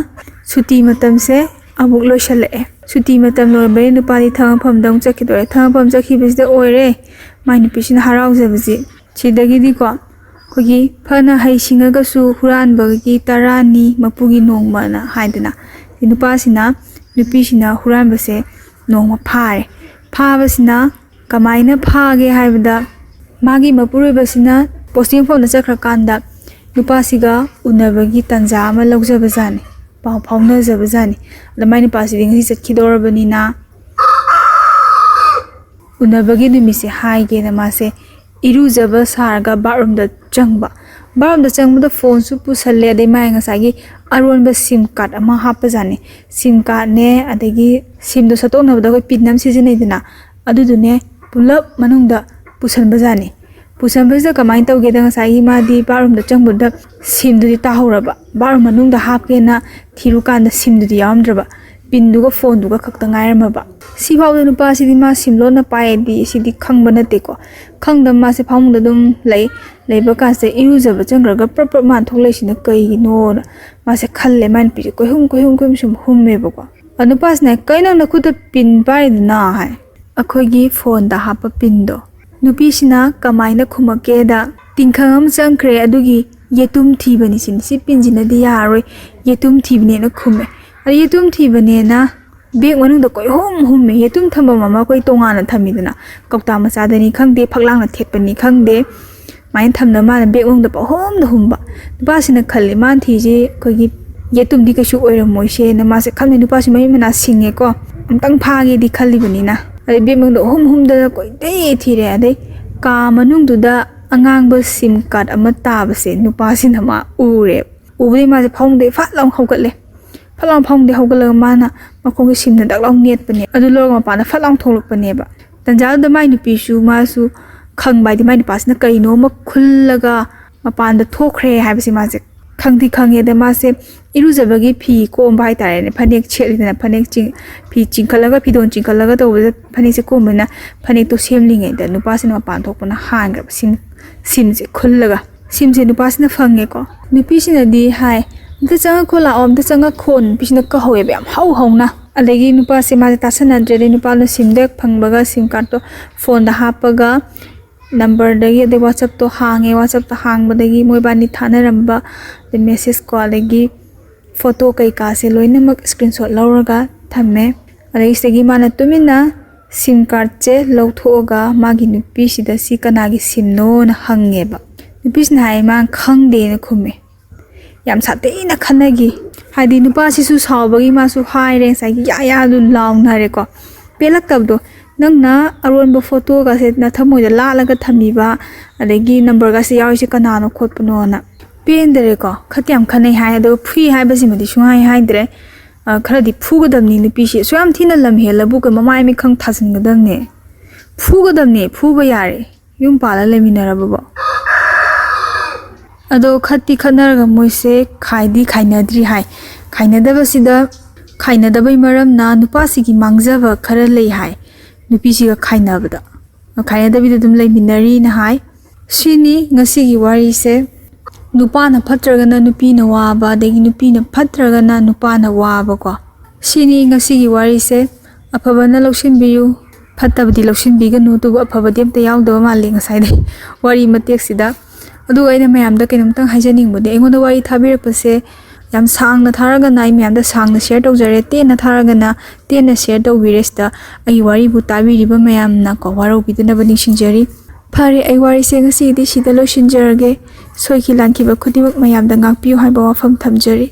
ꯁꯨꯇꯤ ꯃꯇꯝꯁꯦ ꯑꯃꯨꯛ ꯂꯣꯏꯁꯜꯂꯛꯑꯦ ꯁꯨꯇꯤ ꯃꯇꯝ ꯂꯣꯏꯔꯕꯩ ꯅꯨꯄꯥꯗꯤ ꯊꯕꯛ ꯑꯃꯨꯛ ꯆꯠꯈꯤꯗꯣꯔꯦ ꯊꯕꯛ ꯆꯠꯈꯤꯕꯁꯤꯗ ꯑꯣꯏꯔꯦ ꯃꯥꯏ ꯅꯨꯄꯤꯁꯤꯅ ꯍꯔꯥꯎꯖꯕꯁꯤ ꯁꯤꯗꯒꯤꯗꯤꯀꯣ ꯑꯩꯈꯣꯏꯒꯤ ꯐꯅ ꯍꯩꯁꯤꯡꯉꯒꯁꯨ ꯍꯨꯔꯥꯟꯕꯒꯤ ꯇꯔꯥꯅꯤ ꯃꯄꯨꯒꯤ ꯅꯣꯡꯃꯅ ꯍꯥꯏꯗꯅ ꯅꯨꯄꯤꯁꯤꯅ ꯍꯨꯔꯥꯟꯕꯁꯦ ꯅꯣꯡꯃ ꯐꯥꯕꯁꯤꯅ ꯀꯃꯥꯏꯅ ꯐꯥꯒꯦ ꯍꯥꯏꯕꯗ ꯃꯥꯒꯤ ꯃꯄꯨꯔꯣꯏꯕꯁꯤꯅ ꯄꯣꯁꯇꯤꯡ ꯃꯐꯝꯗ ꯆꯠꯈ꯭ꯔꯀꯥꯟꯗ ꯅꯨꯄꯥꯁꯤꯒ ꯎꯅꯕꯒꯤ ꯇꯟꯖꯥ ꯑꯃ ꯂꯧꯖꯕꯖꯥꯠꯅꯤ ꯄꯥꯎ ꯐꯥꯎꯅꯖꯕꯖꯥꯠꯅꯤ ꯑꯗ ꯃꯥꯏ ꯅꯨꯄꯥꯁꯤꯗꯤ ꯉꯁꯤ ꯆꯠꯈꯤꯗꯧꯔꯕꯅꯤꯅ ꯎꯅꯕꯒꯤ ꯅꯨꯃꯤꯠꯁꯦ ꯍꯥꯏꯒꯦꯅ ꯃꯥꯁꯦ ꯏꯔꯨꯖꯕ ꯁꯥꯔꯒ ꯕꯥꯠꯔꯨꯝꯗ ꯆꯪꯕ ꯕꯥꯔꯣꯝꯗ ꯆꯪꯕꯗ ꯐꯣꯟꯁꯨ ꯄꯨꯁꯜꯂꯦ ꯑꯗꯩ ꯃꯥꯏ ꯉꯁꯥꯏꯒꯤ ꯑꯔꯣꯟꯕ ꯁꯤꯝ ꯀꯥꯔꯗ ꯑꯃ ꯍꯥꯞꯄꯖꯥꯠꯅꯤ ꯁꯤꯝ ꯀꯥꯔꯗꯅꯦ ꯑꯗꯒꯤ ꯁꯤꯝꯗꯣ ꯁꯠꯇꯣꯛꯅꯕꯗ ꯑꯩꯈꯣꯏ ꯄꯤꯟ ꯑꯃ ꯁꯤꯖꯤꯟꯅꯩꯗꯅ ꯑꯗꯨꯗꯨꯅꯦ ꯄꯨꯂꯞ ꯃꯅꯨꯡꯗ ꯄꯨꯁꯟꯕꯖꯥꯠꯅꯤ ꯄꯨꯁꯟꯕꯁꯤꯗ ꯀꯃꯥꯏꯅ ꯇꯧꯒꯦꯗ ꯉꯁꯥꯏꯒꯤ ꯃꯥꯗꯤ ꯕꯥꯔꯣꯝꯗ ꯆꯪꯕꯗ ꯁꯤꯝꯗꯨꯗꯤ ꯇꯥꯍꯧꯔꯕ ꯕꯥꯔꯣꯝ ꯃꯅꯨꯡꯗ ꯍꯥꯞꯀꯦꯅ ꯊꯤꯔꯨꯀꯥꯟꯗ ꯁꯤꯝꯗꯨꯗꯤ ꯌꯥꯎꯔꯝꯗ꯭ꯔꯕ ꯄꯤꯟꯗꯨꯒ ꯐꯣꯟꯗꯨꯒ ꯈꯛꯇ ꯉꯥꯏꯔꯝꯃꯕ ꯁꯤꯐꯥꯎꯗ ꯅꯨꯄꯥꯁꯤꯗꯤ ꯃꯥ ꯁꯤꯝ ꯂꯣꯟꯅ ꯄꯥꯏꯌꯦꯗꯤ ꯁꯤꯗꯤ ꯈꯪꯕ ꯅꯠꯇꯦꯀꯣ ꯈꯪꯗꯕ ꯃꯥꯁꯦ ꯐꯃꯨꯡꯗ ꯑꯗꯨꯝ ꯂꯩꯕ ꯀꯥꯟꯁꯤꯗ ꯏꯔꯨꯖꯕ ꯆꯪꯈ꯭ꯔꯒ ꯄ꯭ꯔꯞ ꯃꯥꯅ ꯊꯣꯛꯂꯛꯏꯁꯤꯅ ꯀꯩꯒꯤꯅꯣꯅ ꯃꯥꯁꯦ ꯈꯜꯂꯦ ꯃꯥꯏ ꯅꯨꯄꯤꯁꯦ ꯀꯣꯏꯍꯨꯝ ꯁꯨꯝ ꯍꯨꯝꯃꯦꯕꯀꯣ ꯅꯨꯄꯥꯁꯤꯅ ꯀꯩꯅꯣ ꯅꯈꯨꯠꯇ ꯄꯤꯟ ꯄꯥꯏꯔꯤꯗꯨꯅ ꯍꯥꯏ ꯑꯩꯈꯣꯏꯒꯤ ꯐꯣꯟꯗ ꯍꯥꯞꯄ ꯄꯤꯟꯗꯣ ꯅꯨꯄꯤꯁꯤꯅ ꯀꯃꯥꯏꯅ ꯈꯨꯝꯃꯛꯀꯦꯗ ꯇꯤꯡꯈꯪ ꯑꯃ ꯆꯪꯈ꯭ꯔꯦ ꯑꯗꯨꯒꯤ ꯌꯦꯇꯨꯝ ꯊꯤꯕꯅꯤ ꯁꯤ ꯄꯤꯟꯁꯤꯅꯗꯤ ꯌꯥꯔꯔꯣꯏ ꯌꯦꯇꯨꯝ ꯊꯤꯕꯅꯦꯅ ꯈꯨꯝꯃꯦ ꯑꯗ ꯌꯦꯇꯨꯝ ꯊꯤꯕꯅꯦꯅ ꯕꯦꯛ ꯃꯅꯨꯡꯗ ꯍꯨꯝꯃꯦ ꯌꯦꯇꯨꯝ ꯊꯝꯐꯝ ꯑꯃ ꯑꯩꯈꯣꯏ ꯇꯣꯉꯥꯟꯅ ꯊꯝꯃꯤꯗꯅ ꯀꯧꯇꯥ ꯃꯆꯥꯗꯅꯤ ꯈꯪꯗꯦ ꯐꯛꯂꯥꯡꯅ ꯊꯦꯠꯄꯅꯤ ꯈꯪꯗꯦ ꯁꯨꯃꯥꯏꯅ ꯊꯝꯅ ꯃꯥꯅ ꯕꯦꯛ ꯃꯅꯨꯡꯗ ꯄꯪꯍꯨꯝꯗ ꯍꯨꯝꯕ ꯅꯨꯄꯥꯁꯤꯅ ꯈꯜꯂꯦ ꯃꯥꯅ ꯊꯤꯁꯦ ꯑꯩꯈꯣꯏꯒꯤ ꯌꯦꯇꯨꯝꯗꯤ ꯀꯩꯁꯨ ꯑꯣꯏꯔꯝꯃꯣꯏꯁꯦꯅ ꯃꯥꯁꯦ ꯈꯜꯂꯦ ꯅꯨꯄꯥꯁꯤ ꯃꯌꯨꯝ ꯃꯅꯥ ꯁꯤꯡꯉꯦꯀꯣ ꯑꯝꯇꯪ ꯐꯥꯒꯦꯗꯤ ꯈꯜꯂꯤꯕꯅꯤꯅ ꯑꯗꯩ ꯕꯦꯛ ꯃꯅꯨꯡꯗ ꯍꯨꯝꯗꯅ ꯀꯣꯏꯊꯤ ꯊꯤꯔꯦ ꯑꯗꯩ ꯀꯥ ꯃꯅꯨꯡꯗꯨꯗ ꯑꯉꯥꯡꯕ ꯁꯤꯝ ꯀꯥꯔꯗ ꯑꯃ ꯇꯥꯕꯁꯦ ꯅꯨꯄꯥꯁꯤꯅ ꯃꯥ ꯎꯔꯦ ꯎꯕꯗꯩ ꯃꯥꯁꯦ ꯐꯃꯨꯡꯗꯩ ꯐꯠ ꯂꯥꯎ ꯍꯧꯒꯠꯂꯦ ꯐꯠ ꯂꯥꯎ ꯐꯃꯨꯡꯗꯩ ꯍꯧꯒꯠꯂꯒ ꯃꯥꯅ ꯃꯈꯣꯡꯒꯤ ꯁꯤꯝꯅ ꯗꯛ ꯂꯥꯎ ꯅꯦꯠꯄꯅꯦ ꯑꯗꯨ ꯂꯧꯔꯒ ꯃꯄꯥꯟꯗ ꯐꯠ ꯂꯥꯎ ꯊꯣꯛꯂꯛꯄꯅꯦꯕ ꯇꯟꯖꯥꯗꯨꯗ ꯃꯥꯏ ꯅꯨꯄꯤꯁꯨ ꯃꯥꯁꯨ ꯈꯪꯕ ꯍꯥꯏꯗꯤ ꯃꯥꯏ ꯅꯨꯄꯥꯁꯤꯅ ꯀꯩꯅꯣꯃ ꯈꯨꯜꯂꯒ ꯃꯄꯥꯟꯗ ꯊꯣꯛꯈ꯭ꯔꯦ ꯍꯥꯏꯕꯁꯦ ꯃꯥꯁꯦ ꯈꯪꯉꯦ ꯑꯗ ꯃꯥꯁꯦ ꯏꯔꯨꯖꯕꯒꯤ ꯐꯤ ꯀꯣꯝꯕ ꯍꯥꯏꯇꯥꯔꯦꯅꯦ ꯐꯅꯦꯛ ꯁꯦꯠꯂꯤꯗꯅ ꯐꯤ ꯆꯤꯡꯈꯠꯂꯒ ꯐꯤꯗꯣꯟ ꯆꯤꯡꯈꯠꯂꯒ ꯇꯧꯕꯗ ꯐꯅꯦꯛꯁꯦ ꯀꯣꯝꯕꯅꯤꯅ ꯐꯅꯦꯛꯇꯣ ꯁꯦꯝꯂꯤꯉꯩꯗ ꯅꯨꯄꯥꯁꯤꯅ ꯃꯄꯥꯟ ꯊꯣꯛꯄꯅ ꯍꯥꯟꯈ꯭ꯔꯕ ꯁꯤꯝꯁꯦ ꯈꯨꯜꯂꯒ ꯁꯤꯝꯁꯦ ꯅꯨꯄꯥꯁꯤꯅ ꯐꯪꯉꯦꯀꯣ ꯅꯨꯄꯤꯁꯤꯅꯗꯤ ꯍꯥꯏ ꯑꯝꯇ ꯆꯪꯉꯛꯈꯣ ꯂꯥꯛꯑꯣ ꯑꯝꯇ ꯆꯪꯉꯛꯈꯣ ꯅꯨꯄꯤꯁꯤꯅ ꯀꯧꯍꯧꯋꯦꯕ ꯌꯥꯝ ꯍꯧꯅ ꯑꯗꯒꯤ ꯅꯨꯄꯥꯁꯦ ꯃꯥꯁꯦ ꯇꯥꯁꯟꯅꯗ꯭ꯔꯦ ꯑꯗꯩ ꯅꯨꯄꯥꯅ ꯁꯤꯝꯗ ꯐꯪꯕꯒ ꯁꯤꯝ ꯀꯥꯔꯗꯇꯣ ꯐꯣꯟꯗ ꯍꯥꯞꯄꯒ ꯅꯝꯕꯔꯗꯒꯤ ꯑꯗꯩ ꯋꯥꯆꯞꯇꯣ ꯍꯥꯡꯉꯦ ꯋꯥꯆꯞꯇ ꯍꯥꯡꯕꯗꯒꯤ ꯃꯣꯏꯕꯥꯅꯤ ꯊꯥꯅꯔꯝꯕ ꯑꯗꯩ ꯃꯦꯁꯦꯁ ꯀꯣ ꯑꯗꯒꯤ ꯐꯣꯇꯣ ꯀꯩꯀꯥꯁꯦ ꯂꯣꯏꯅꯃꯛ ꯁ꯭ꯀ꯭ꯔꯤꯟ ꯁꯣꯠ ꯂꯧꯔꯒ ꯊꯝꯃꯦ ꯑꯗꯒꯤ ꯁꯤꯗꯒꯤ ꯃꯥꯅ ꯇꯨꯃꯤꯟꯅ ꯁꯤꯝ ꯀꯥꯔꯗꯁꯦ ꯂꯧꯊꯣꯛꯑꯒ ꯃꯥꯒꯤ ꯅꯨꯄꯤꯁꯤꯗ ꯁꯤ ꯀꯅꯥꯒꯤ ꯁꯤꯝꯅꯣꯅ ꯍꯪꯉꯦꯕ ꯅꯨꯄꯤꯁꯤꯅ ꯍꯥꯏ ꯃꯥꯅ ꯈꯪꯗꯦꯅ ꯈꯨꯝꯃꯦ ꯌꯥꯝ ꯁꯥꯊꯤꯅ ꯈꯟꯅꯈꯤ ꯍꯥꯏꯗꯤ ꯅꯨꯄꯥꯁꯤꯁꯨ ꯁꯥꯎꯕꯒꯤ ꯃꯥꯁꯨ ꯍꯥꯏꯔꯦ ꯉꯁꯥꯏꯒꯤ ꯌꯥꯗꯨ ꯂꯥꯎꯅꯔꯦꯀꯣ ꯄꯦꯜꯂꯛꯇꯕꯗꯣ ꯅꯪꯅ ꯑꯔꯣꯟꯕ ꯐꯣꯇꯣꯒꯁꯦ ꯅꯊꯃꯣꯏꯗ ꯂꯥꯠꯂꯒ ꯊꯝꯃꯤꯕ ꯑꯗꯒꯤ ꯅꯝꯕꯔꯒꯁꯦ ꯌꯥꯎꯔꯤꯁꯦ ꯀꯅꯥꯅꯣ ꯈꯣꯠꯄꯅꯣꯅ ꯄꯦꯟꯗꯔꯦꯀꯣ ꯈꯠꯇ ꯌꯥꯝ ꯈꯟꯅꯩ ꯍꯥꯏ ꯑꯗꯨꯒ ꯐꯨꯏ ꯍꯥꯏꯕꯁꯤꯃꯗꯤ ꯍꯥꯏꯗ꯭ꯔꯦ ꯈꯔꯗꯤ ꯐꯨꯒꯗꯕꯅꯤ ꯅꯨꯄꯤꯁꯤ ꯑꯁꯨꯛ ꯌꯥꯝ ꯊꯤꯅ ꯂꯝ ꯍꯦꯜꯂꯕꯨ ꯃꯃꯥꯏ ꯃꯤꯈꯪ ꯊꯥꯖꯤꯟꯒꯗꯕꯅꯦ ꯐꯨꯒꯗꯕꯅꯦ ꯐꯨꯕ ꯌꯥꯔꯦ ꯌꯨꯝ ꯄꯥꯜꯂ ꯂꯩꯃꯤꯟꯅꯔꯕꯕꯣ ꯑꯗꯣ ꯈꯠꯇꯤ ꯈꯠꯅꯔꯒ ꯃꯣꯏꯁꯦ ꯈꯥꯏꯅꯗ꯭ꯔꯤ ꯍꯥꯏ ꯈꯥꯏꯅꯗꯕꯩ ꯃꯔꯝꯅ ꯅꯨꯄꯥꯁꯤꯒꯤ ꯃꯥꯡꯖꯕ ꯈꯔ ꯂꯩ ꯍꯥꯏ ꯅꯨꯄꯤꯁꯤꯒ ꯈꯥꯏꯅꯗꯕꯤꯗ ꯑꯗꯨꯝ ꯂꯩꯃꯤꯟꯅꯔꯤꯅ ꯍꯥꯏ ꯁꯤꯅꯤ ꯉꯁꯤꯒꯤ ꯋꯥꯔꯤꯁꯦ ꯅꯨꯄꯥꯅ ꯐꯠꯇ꯭ꯔꯒꯅ ꯅꯨꯄꯤꯅ ꯋꯥꯕ ꯑꯗꯒꯤ ꯅꯨꯄꯤꯅ ꯐꯠꯇ꯭ꯔꯒꯅ ꯅꯨꯄꯥꯅ ꯋꯥꯕꯀꯣ ꯁꯤꯅꯤ ꯉꯁꯤꯒꯤ ꯋꯥꯔꯤꯁꯦ ꯑꯐꯕꯅ ꯂꯧꯁꯤꯟꯕꯤꯌꯨ ꯐꯠꯇꯕꯗꯤ ꯂꯧꯁꯤꯟꯕꯤꯒꯅꯨ ꯑꯗꯨꯕꯨ ꯑꯐꯕꯗꯤ ꯑꯝꯇ ꯌꯥꯎꯗꯕ ꯃꯥꯜꯂꯤ ꯉꯁꯥꯏꯗꯩ ꯋꯥꯔꯤ ꯃꯇꯦꯛꯁꯤꯗ ꯑꯗꯨꯒ ꯑꯩꯅ ꯃꯌꯥꯝꯗ ꯀꯩꯅꯣꯝꯇꯪ ꯍꯥꯏꯖꯅꯤꯡꯕꯗꯤ ꯑꯩꯉꯣꯟꯗ ꯋꯥꯔꯤ ꯊꯥꯕꯤꯔꯛꯄꯁꯦ ꯌꯥꯝ ꯁꯥꯡꯅ ꯊꯥꯔꯒꯅ ꯑꯩ ꯃꯌꯥꯝꯗ ꯁꯥꯡꯅ ꯁꯦꯌꯔ ꯇꯧꯖꯔꯦ ꯇꯦꯟꯅ ꯊꯥꯔꯒꯅ ꯇꯦꯟꯅ ꯁꯦꯌꯔ ꯇꯧꯕꯤꯔꯦ ꯁꯤꯗ ꯑꯩ ꯋꯥꯔꯤꯕꯨ ꯇꯥꯕꯤꯔꯤꯕ ꯃꯌꯥꯝꯅ ꯋꯥꯔꯧꯕꯤꯗꯅꯕ ꯅꯤꯡꯁꯤꯡꯖꯔꯤ ꯐꯔꯦ ꯑꯩ ꯋꯥꯔꯤꯁꯦ ꯉꯁꯤꯗꯤ ꯁꯤꯗ ꯂꯣꯏꯁꯤꯟꯖꯔꯒꯦ ꯁꯣꯏꯈꯤ ꯂꯥꯟꯈꯤꯕ ꯈꯨꯗꯤꯡꯃꯛ ꯃꯌꯥꯝꯗ ꯉꯥꯛꯄꯤꯌꯨ ꯍꯥꯏꯕ ꯋꯥꯐꯝ ꯊꯝꯖꯔꯤ